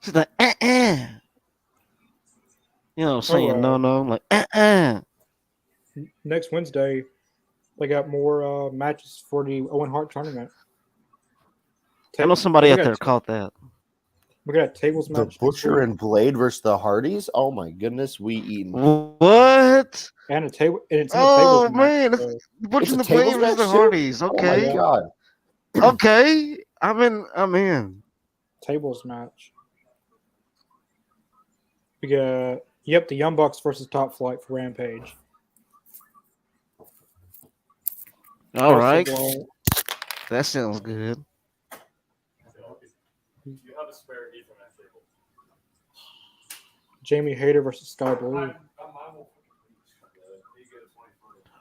She's like, You know, saying no, like, Next Wednesday, they got more matches for the Owen Hart tournament. I know somebody out there caught that. We got a tables match. The Butcher and Blade versus the Hardys. Oh my goodness, we eating what? And a table. And it's oh tables man, match, the Butcher and the Blade versus the Hardys. Okay. Oh my god. Okay, I'm in. Tables match. We got the Young Bucks versus Top Flight for Rampage. All right, that sounds good. You have a spare Ethernet table. Jamie Hayter versus Sky Blue.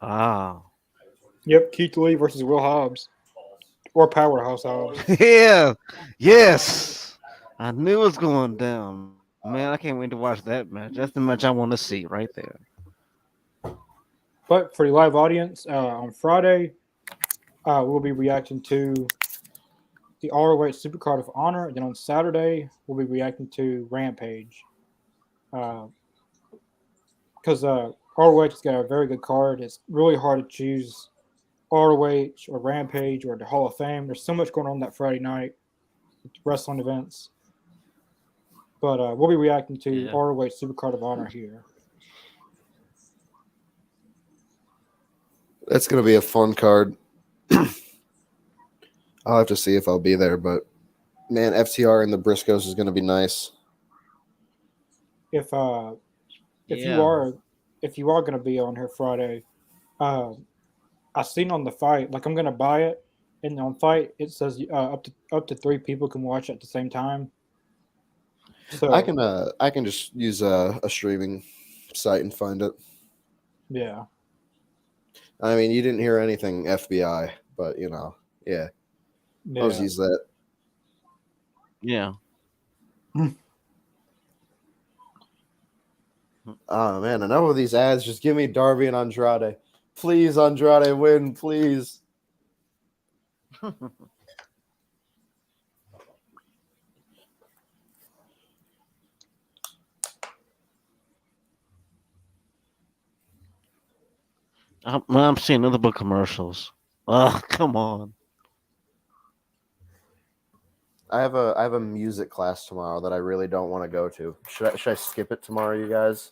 Ah. Yep, Keith Lee versus Will Hobbs. Or Powerhouse Hobbs. Yeah. Yes. I knew it was going down. Man, I can't wait to watch that match. That's the match I want to see right there. But for the live audience, on Friday, we'll be reacting to the ROH Supercard of Honor. And then on Saturday, we'll be reacting to Rampage. Because ROH has got a very good card. It's really hard to choose ROH or Rampage or the Hall of Fame. There's so much going on that Friday night with wrestling events. But we'll be reacting to ROH Supercard of Honor here. That's going to be a fun card. I'll have to see if I'll be there, but man, FTR and the Briscoes is going to be nice. If you are going to be on here Friday, I seen on the fight, like I'm going to buy it, and on fight it says up to 3 people can watch at the same time. So I can just use a streaming site and find it. Yeah. I mean, you didn't hear anything FBI, but yeah. I'll just use that. Yeah. Oh man, enough of these ads. Just give me Darby and Andrade. Please, Andrade, win, please. I'm seeing other book commercials. Oh, come on. I have a music class tomorrow that I really don't want to go to. Should I skip it tomorrow, you guys?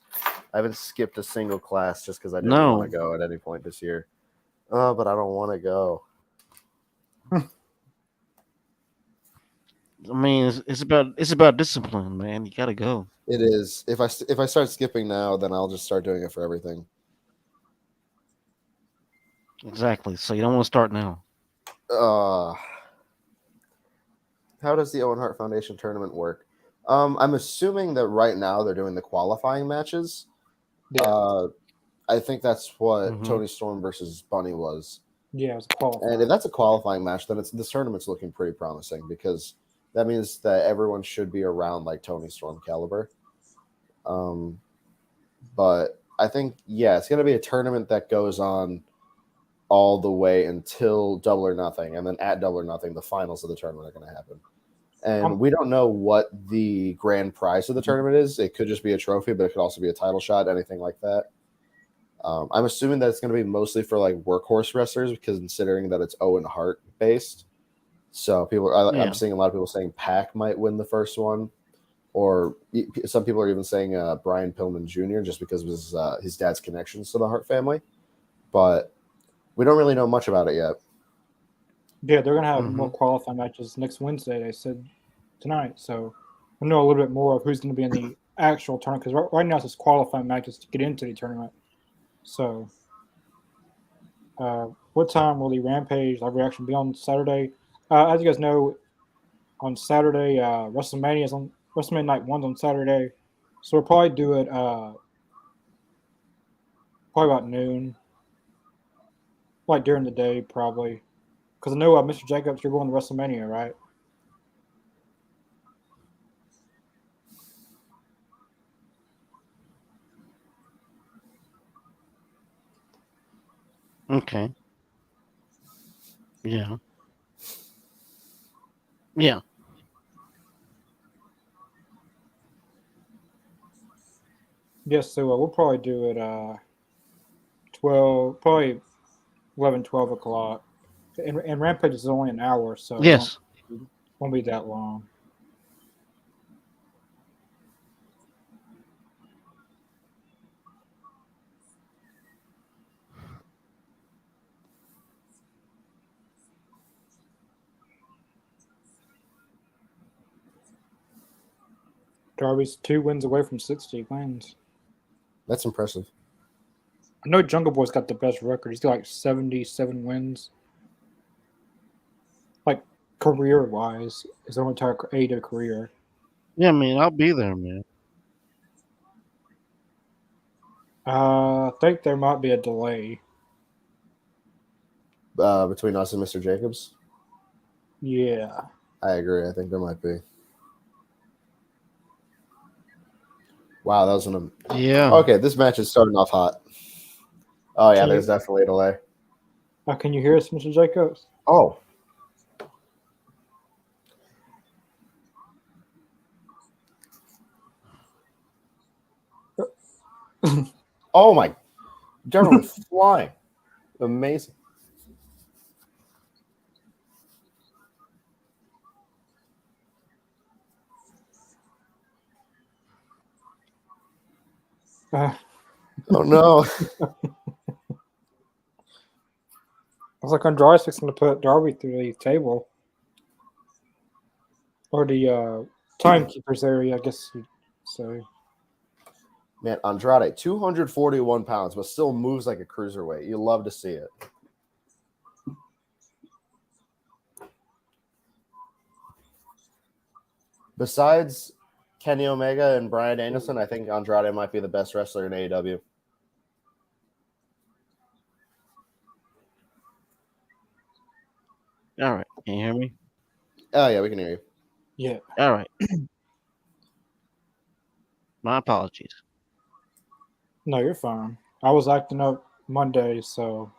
I haven't skipped a single class just because I didn't want to go at any point this year. But I don't want to go. I mean, it's about discipline, man. You gotta go. It is. If I start skipping now, then I'll just start doing it for everything. Exactly. So you don't want to start now. How does the Owen Hart Foundation tournament work? I'm assuming that right now they're doing the qualifying matches. Yeah. I think that's what Tony Storm versus Bunny was. Yeah, it was qualifying. And if that's a qualifying match, then this tournament's looking pretty promising because that means that everyone should be around like Tony Storm caliber. But I think, it's going to be a tournament that goes on all the way until Double or Nothing. And then at Double or Nothing, the finals of the tournament are going to happen. And we don't know what the grand prize of the tournament is. It could just be a trophy, but it could also be a title shot, anything like that. I'm assuming that it's going to be mostly for like workhorse wrestlers because considering that it's Owen Hart based. So I'm seeing a lot of people saying Pac might win the first one. Or some people are even saying Brian Pillman Jr. just because of his dad's connections to the Hart family. But we don't really know much about it yet. Yeah, they're going to have more qualifying matches next Wednesday, they said tonight. So we'll know a little bit more of who's going to be in the actual tournament. Because right now it's just qualifying matches to get into the tournament. So what time will the Rampage live reaction be on Saturday? As you guys know, on Saturday, WrestleMania Night 1's on Saturday. So we'll probably do it probably about noon. Like during the day, probably. Because I know, Mr. Jacobs, you're going to WrestleMania, right? Okay. Yeah. Yeah. Yes, so we'll probably do it 11, 12 o'clock. And Rampage is only an hour, so yes, it won't be that long. Darby's 2 wins away from 60 wins. That's impressive. I know Jungle Boy's got the best record. He's got like 77 wins. Like career-wise, his own entire AEW career. Yeah, man, I'll be there, man. I think there might be a delay. Between us and Mr. Jacobs? Yeah. I agree. I think there might be. Wow, that was an Yeah. Okay, this match is starting off hot. Oh yeah, there's definitely a delay. Can you hear us, Mr. Jacobs? Oh. Oh my! Jeremy went flying. Amazing. Oh no! I was like, Andrade's fixing to put Darby through the table. Or the timekeeper's area, I guess you'd say. Man, Andrade, 241 pounds, but still moves like a cruiserweight. You love to see it. Besides Kenny Omega and Bryan Danielson, I think Andrade might be the best wrestler in AEW. All right. Can you hear me? Oh, yeah, we can hear you. Yeah. All right. My apologies. No, you're fine. I was acting up Monday, so.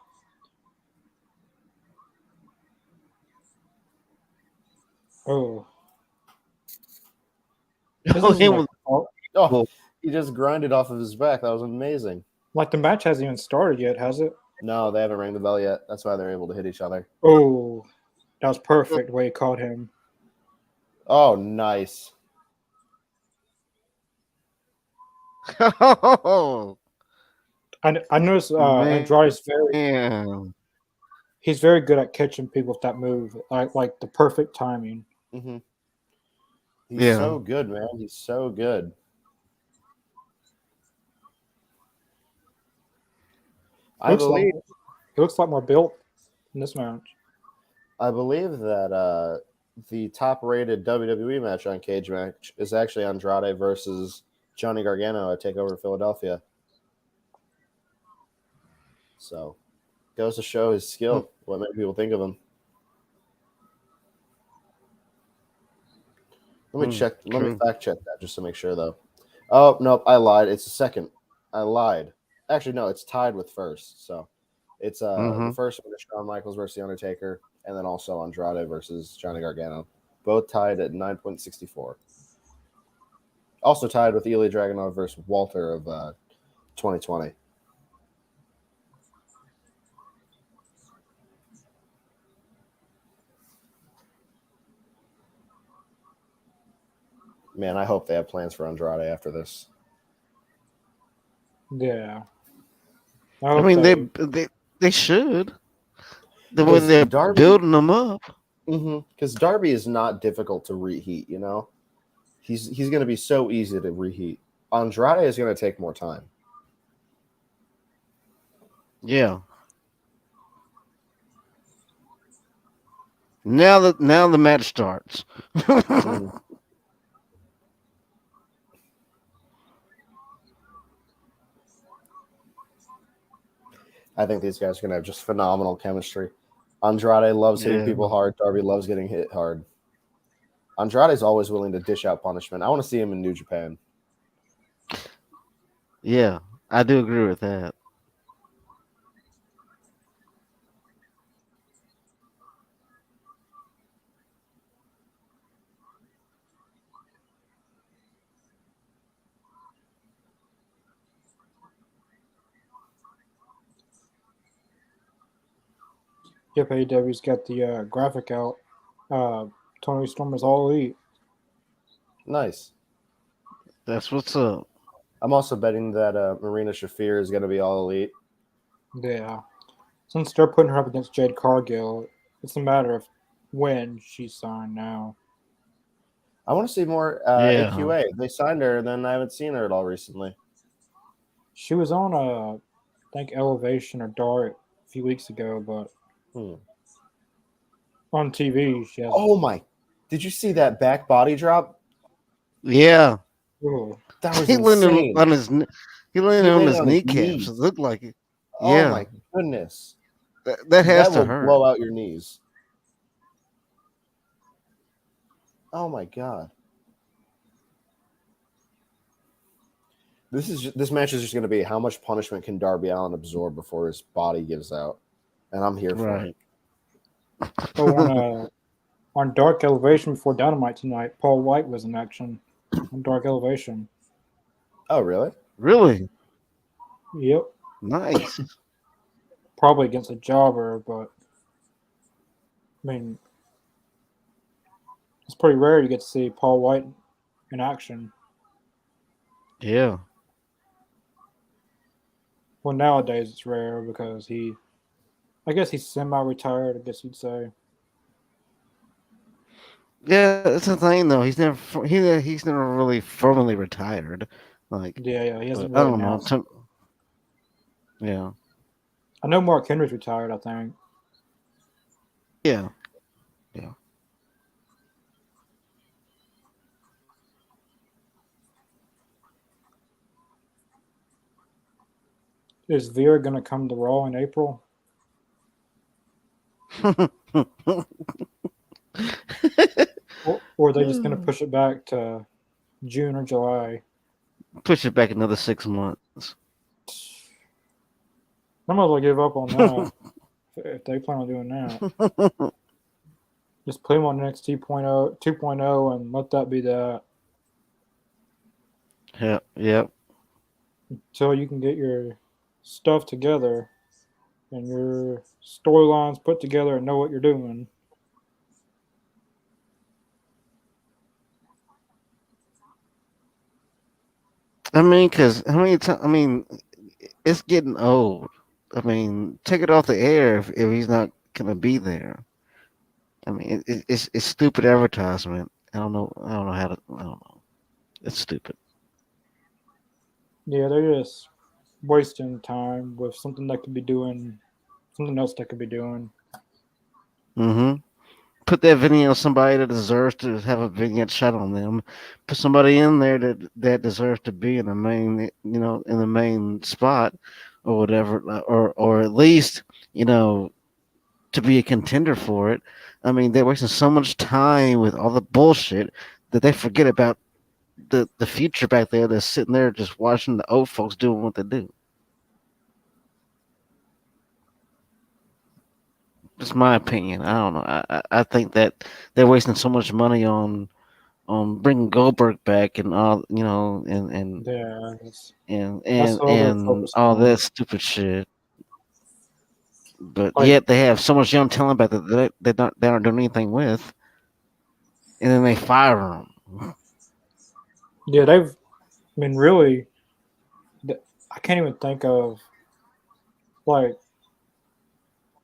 Oh. Oh, he just grinded off of his back. That was amazing. Like, the match hasn't even started yet, has it? No, they haven't rang the bell yet. That's why they're able to hit each other. Oh, that was perfect the way he caught him. Oh, nice. I noticed Andrade's he's very good at catching people with that move, like the perfect timing. Mm-hmm. He's so good, man. He's so good. He looks like more built in this match. I believe that the top-rated WWE match on Cage Match is actually Andrade versus Johnny Gargano at TakeOver Philadelphia. So, goes to show his skill. What many people think of him. Let me fact check that just to make sure, though. Oh, nope, I lied. It's the second. I lied. Actually, no, it's tied with first. So, it's the first one is Shawn Michaels versus The Undertaker, and then also Andrade versus Johnny Gargano. Both tied at 9.64. Also tied with Ilya Dragunov versus Walter of 2020. Man, I hope they have plans for Andrade after this. Yeah. I mean, they should. The way they're building them up. Because Darby is not difficult to reheat, you know? He's going to be so easy to reheat. Andrade is going to take more time. Yeah. Now the match starts. I think these guys are going to have just phenomenal chemistry. Andrade loves hitting people hard. Darby loves getting hit hard. Andrade's always willing to dish out punishment. I want to see him in New Japan. Yeah, I do agree with that. Yep, AEW's got the graphic out. Tony Storm is all elite. Nice. That's what's up. I'm also betting that Marina Shafir is going to be all elite. Yeah. Since they're putting her up against Jade Cargill, it's a matter of when she's signed now. I want to see more AQA. They signed her, and then I haven't seen her at all recently. She was on, I think, Elevation or Dark a few weeks ago, but on TV, she has. Oh, my. Did you see that back body drop? Yeah. Ooh. That was insane. He landed on his kneecaps. It looked like it. Yeah. Oh, my goodness. That has to hurt. Blow out your knees. Oh, my God. This match is just going to be how much punishment can Darby Allin absorb before his body gives out, and I'm here for it. So on Dark Elevation before Dynamite tonight, Paul White was in action on Dark Elevation. Oh, really? Really? Yep. Nice. Probably against a jobber, but I mean, it's pretty rare to get to see Paul White in action. Yeah. Well, nowadays it's rare because I guess he's semi-retired, I guess you'd say. Yeah, that's the thing though. He's never really formally retired. Like, Yeah, he hasn't I really don't know. announced. Yeah. I know Mark Henry's retired, I think. Yeah. Is Veer going to come to Raw in April? Or are they just going to push it back to June or July? Push it back another 6 months. I might as well give up on that if they plan on doing that. Just put him on NXT 2.0 and let that be that. Yep. Until you can get your stuff together and your storylines put together and know what you're doing. I mean, because how many times? I mean, it's getting old. I mean, take it off the air if he's not gonna be there. I mean, it's stupid advertisement. I don't know how to. I don't know. It's stupid. Yeah, they're just wasting time with something else they could be doing. Mm-hmm. Put that video on somebody that deserves to have a vignette shot on them. Put somebody in there that deserves to be in the main, in the main spot, or whatever, or at least, to be a contender for it. I mean, they're wasting so much time with all the bullshit that they forget about the future back there that's sitting there just watching the old folks doing what they do. Just my opinion. I don't know. I think that they're wasting so much money on bringing Goldberg back and all, Yeah, and all they're focused all on. that stupid shit. But Like, yet they have so much young talent back that they aren't doing anything with, and then they fire them. yeah, really, I can't even think of, like,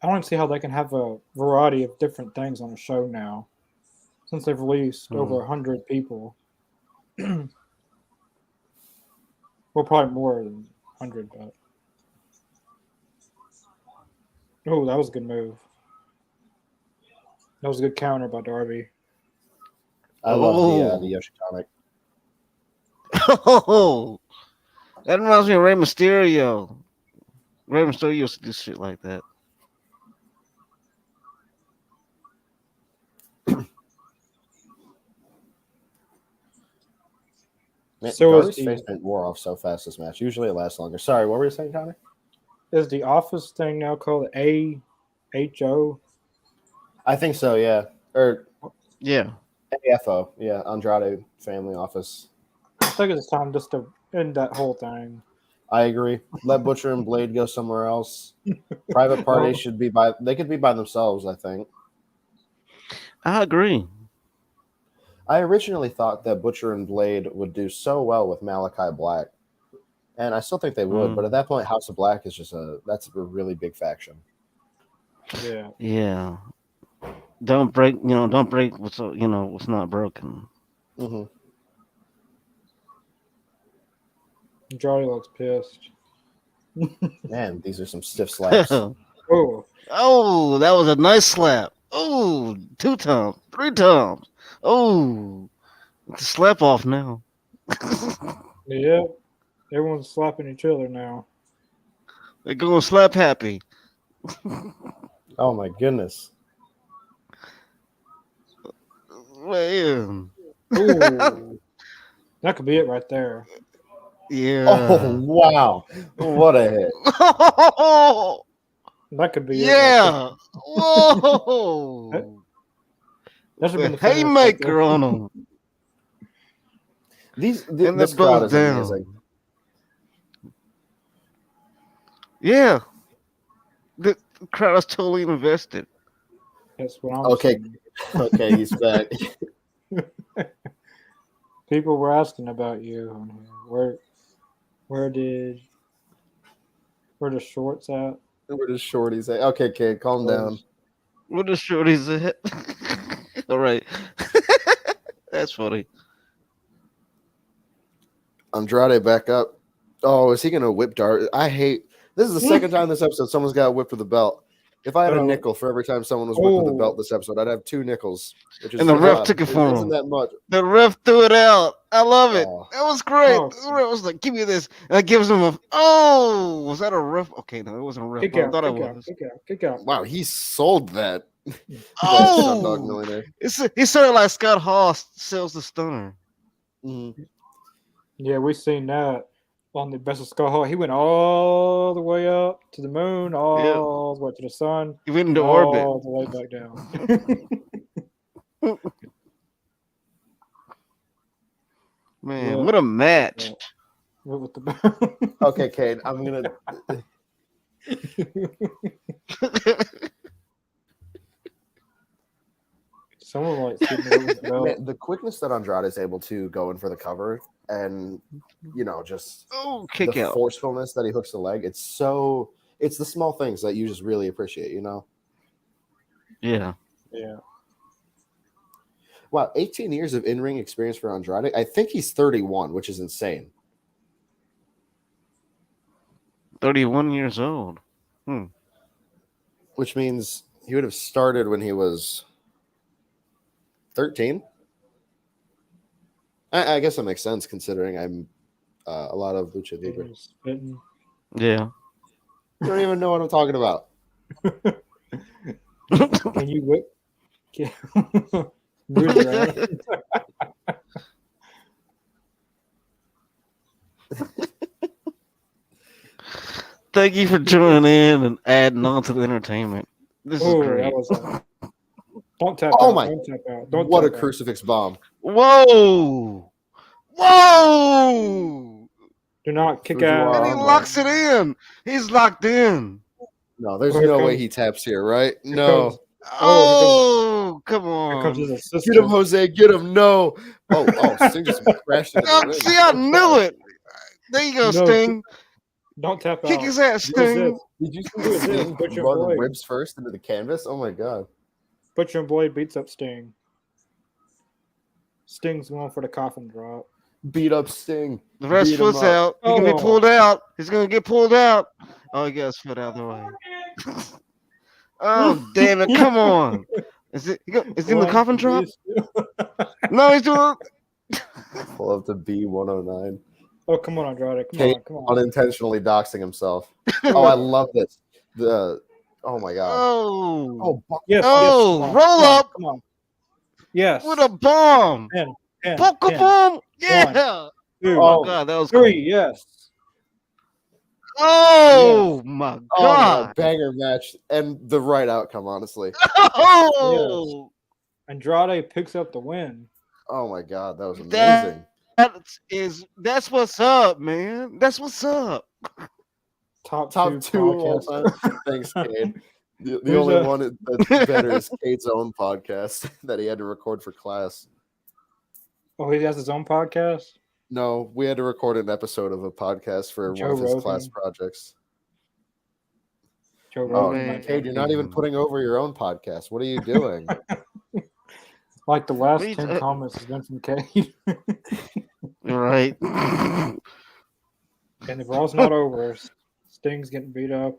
I don't see how they can have a variety of different things on a show now, since they've released over 100 people. Well, probably more than 100, but. Oh, that was a good move. That was a good counter by Darby. I love the Yoshitonic. Oh, that reminds me of Rey Mysterio. Rey Mysterio used to do shit like that. Man, Darby's face wore off so fast this match. Usually it lasts longer. Sorry, what were you saying, Tommy? Is the Office thing now called AHO? I think so, yeah. Or yeah, AFO, yeah, Andrade Family Office. I think it's time just to end that whole thing. I agree. Let Butcher and Blade go somewhere else. Private Party should be they could be by themselves, I think. I agree. I originally thought that Butcher and Blade would do so well with Malachi Black. And I still think they would, but at that point, House of Black is that's a really big faction. Yeah. Yeah. Don't break what's not broken. Mm-hmm. Andrade looks pissed. Man, these are some stiff slaps. Oh, that was a nice slap. Oh, 2 times, 3 times. Oh, it's a slap off now. Yeah, everyone's slapping each other now. They're going slap happy. Oh my goodness. Man. Ooh, that could be it right there. Yeah. Oh wow! What a hit! That could be Yeah. it. Whoa. That should have been The the finish right haymaker there. on him. And This they're crowd both is down. amazing. Yeah. The crowd is totally invested. That's what I'm Okay. saying. Okay, he's back. People were asking about you on here. Where the shorts at? Where does Shorty say? Okay, kid, calm down. What the shorty's at? All right. That's funny. Andrade back up. Oh, is he gonna whip Dart? I hate this is the second time this episode someone's got whipped with a belt. If I had a nickel for every time someone was whipped with a belt this episode, I'd have 2 nickels. Which is And the ref odd. took it for Isn't him. that much? The ref threw it out. I love it. Oh. That was great. Oh. The ref was like, "Give me this," and that gives him a. Oh, was that a ref? Okay, no, it wasn't a ref. Kick I out, thought it kick out, was. kick out. Wow, he sold that. Oh, Dog Millionaire. he sounded like Scott Hall sells the stunner. Mm-hmm. Yeah, we seen that on the Best of Skull Hall. He went all the way up to the moon, all the way to the sun. He went into all orbit. the way back down. Man, Yeah. what a match! With the Okay, Kate, I'm gonna. Someone like the the quickness that Andrade is able to go in for the cover, and just Kick the out. forcefulness that he hooks the leg. It's the small things that you just really appreciate. Yeah. Yeah. Wow, 18 years of in-ring experience for Andrade. I think he's 31, which is insane. 31 years old. Which means he would have started when he was 13. I guess that makes sense considering I'm a lot of Lucha Libre. Yeah. You don't even know what I'm talking about. Can you whip? Bruiser, Thank you for joining in and adding on to the entertainment. This is great. Don't tap Oh out. my! Don't tap out. Don't What a tap out. crucifix bomb! Whoa! Whoa! Do not kick Fujiwara. out. And he locks it in. He's locked in. No, there's Here no comes- way he taps here, right? Here No. comes- Oh, come Here comes his on. assistant. Get him, Jose. Get him. No. Oh, Sting just crashed into the Oh, ring. see, I knew it. There you go, No. Sting. Don't tap out. Kick his ass, Who is Sting. this? Did you Who see is this? Sting Butcher run Blade. ribs first into the canvas? Oh my god. Butcher and Blade beats up Sting. Sting's going for the coffin drop. Beat up Sting. The ref's Beat him foot's up. out. He can be Oh. pulled out. He's going to get pulled out. Oh, he got his foot out of the way. Oh, damn it. Come on. Is it in the coffin drop? No, he's doing. Pull up to B109. Oh, come on, Andrade. Come Kate on, come on. unintentionally doxing himself. Oh, I love this. Oh my god. Oh. Yes, Oh, yes, come on, roll come on, up. Come on. Yes. What a bomb. 10, Poke 10, bomb. Yeah. 2, Oh, God. That was 3, cool. yes. Oh, my Oh, God. banger match and the right outcome, honestly. Oh. Andrade picks up the win. Oh my god, that was That- amazing. That's what's up, man. That's what's up. Top Top two of all podcast. time. Thanks, Cade. The Who's only that? one that's better is Cade's own podcast that he had to record for class. Oh, he has his own podcast? No, we had to record an episode of a podcast for Joe one of his Rogan. class projects. Joe Oh, Rogan. man. Cade, you're not even putting over your own podcast. What are you doing? Like the last Please, 10 comments has been from Cade. Right. And the brawl's not over. Sting's getting beat up.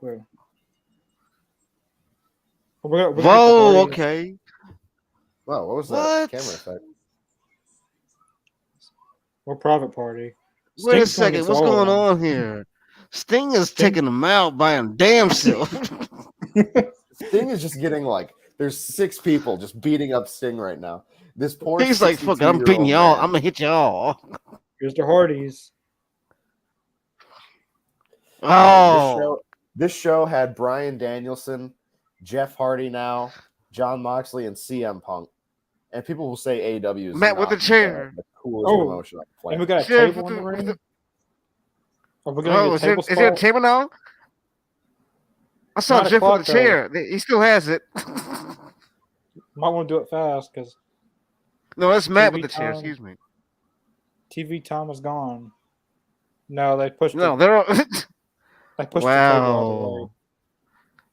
Whoa, okay. Wow, what was that What? camera effect? We're private party. Wait a Sting's gonna second. get What's all going of on here? Sting is taking him out by him damn self. Sting is just getting there's 6 people just beating up Sting right now. This poor He's like, fuck it, I'm 62-year-old beating y'all. man. I'm going to hit y'all. Here's the Hardys. Oh, this show had Bryan Danielson, Jeff Hardy now, Jon Moxley, and CM Punk. And people will say AEW is Matt not with the chair. the coolest promotion on the And we planet. got a table in the ring. Are we gonna get a table is there a spot? table now? I saw 9 Jeff with o'clock, the chair. He still has it. Might want to do it fast because No, that's Matt TV with the chair. time. Excuse me. TV time is gone. No, they pushed No, it. they're all... They pushed the table all the way. Wow.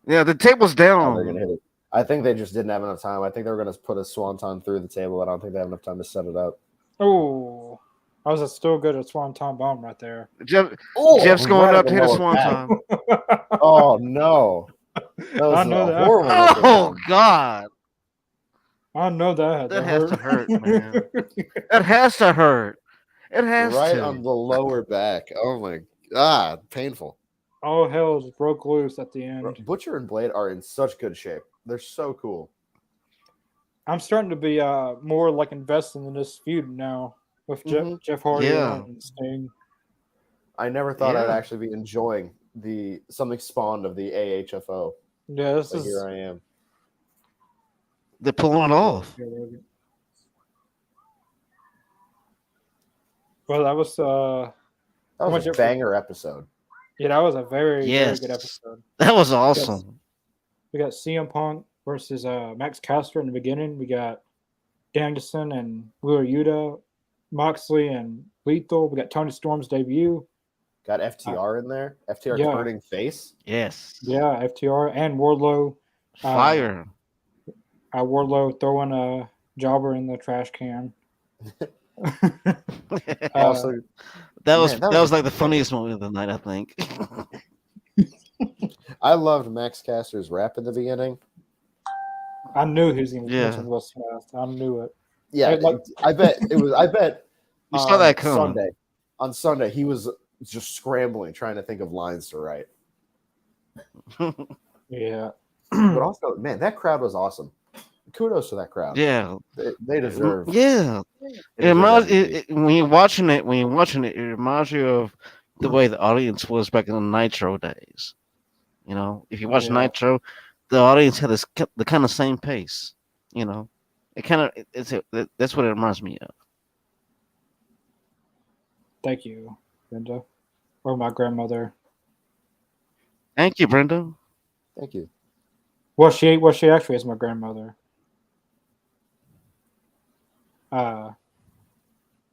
Yeah, the table's How they're down. gonna hit it. I think they just didn't have enough time. I think they were gonna put a swanton through the table, but I don't think they have enough time to set it up. Oh, I was still good at Swanton Bomb right there. Jeff's going right up to hit a lower back. swanton. Oh no. That was I know a that. horrible Oh looking God, I know that. that has to hurt, man. That has to hurt. It has right to. on the lower back. Oh my God, painful. All hell just broke loose at the end. Butcher and Blade are in such good shape. They're so cool. I'm starting to be more like invested in this feud now with Jeff Hardy and Sting. I never thought I'd actually be enjoying something spawned of the AHFO. Yeah, this is here I am. They're pulling it off. Well, that was a banger episode. Yeah, that was a very good episode. That was awesome. We got CM Punk versus Max Caster in the beginning. We got Danielson and Wheeler Yuta, Moxley and Lethal. We got Tony Storm's debut. Got FTR in there. FTR turning face. Yes. Yeah, FTR and Wardlow. Fire. Wardlow throwing a jobber in the trash can. Also, that was like the funniest moment of the night, I think. I loved Max Caster's rap in the beginning. I knew he was going to mention Will Smith. I knew it. Yeah, I bet it was. I bet you saw that coming. On Sunday, he was just scrambling, trying to think of lines to write. Yeah, but also, man, that crowd was awesome. Kudos to that crowd. Yeah, they deserve. Yeah, when you're watching it, it reminds you of the way the audience was back in the Nitro days. You know, if you watch Nitro, the audience had the kind of same pace. You know, that's what it reminds me of. Thank you, Brenda, or my grandmother. Thank you, Brenda. Thank you. Well, she actually is my grandmother. Well,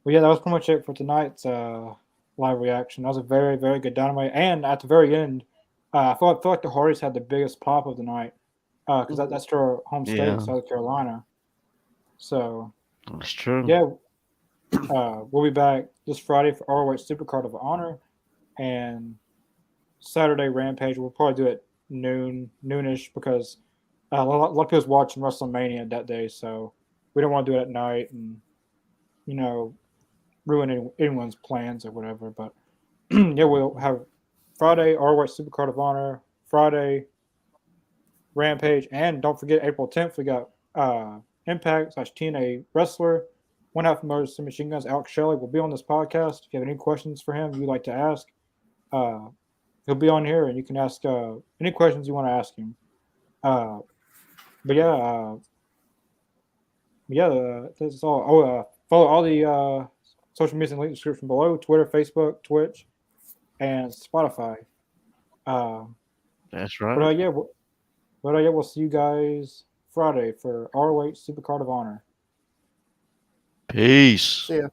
yeah, that was pretty much it for tonight's live reaction. That was a very, very good Dynamite. And at the very end, I feel like the Hardys had the biggest pop of the night because that's their home state, South Carolina. So that's true. Yeah, we'll be back this Friday for ROH Supercard of Honor, and Saturday Rampage. We'll probably do it noonish because a lot of people's watching WrestleMania that day, so we don't want to do it at night and ruin anyone's plans or whatever. But yeah, we'll have Friday ROH Supercard of Honor, Friday Rampage, and don't forget April 10th we got Impact / TNA wrestler, 1/2 Motors and Machine Guns. Alex Shelley will be on this podcast. If you have any questions for him you'd like to ask, he'll be on here and you can ask any questions you want to ask him. But yeah, that's all. Follow all the social media in the link description below: Twitter, Facebook, Twitch, and Spotify. That's right. But yeah, we'll see you guys Friday for ROH Supercard of Honor. Peace. See ya.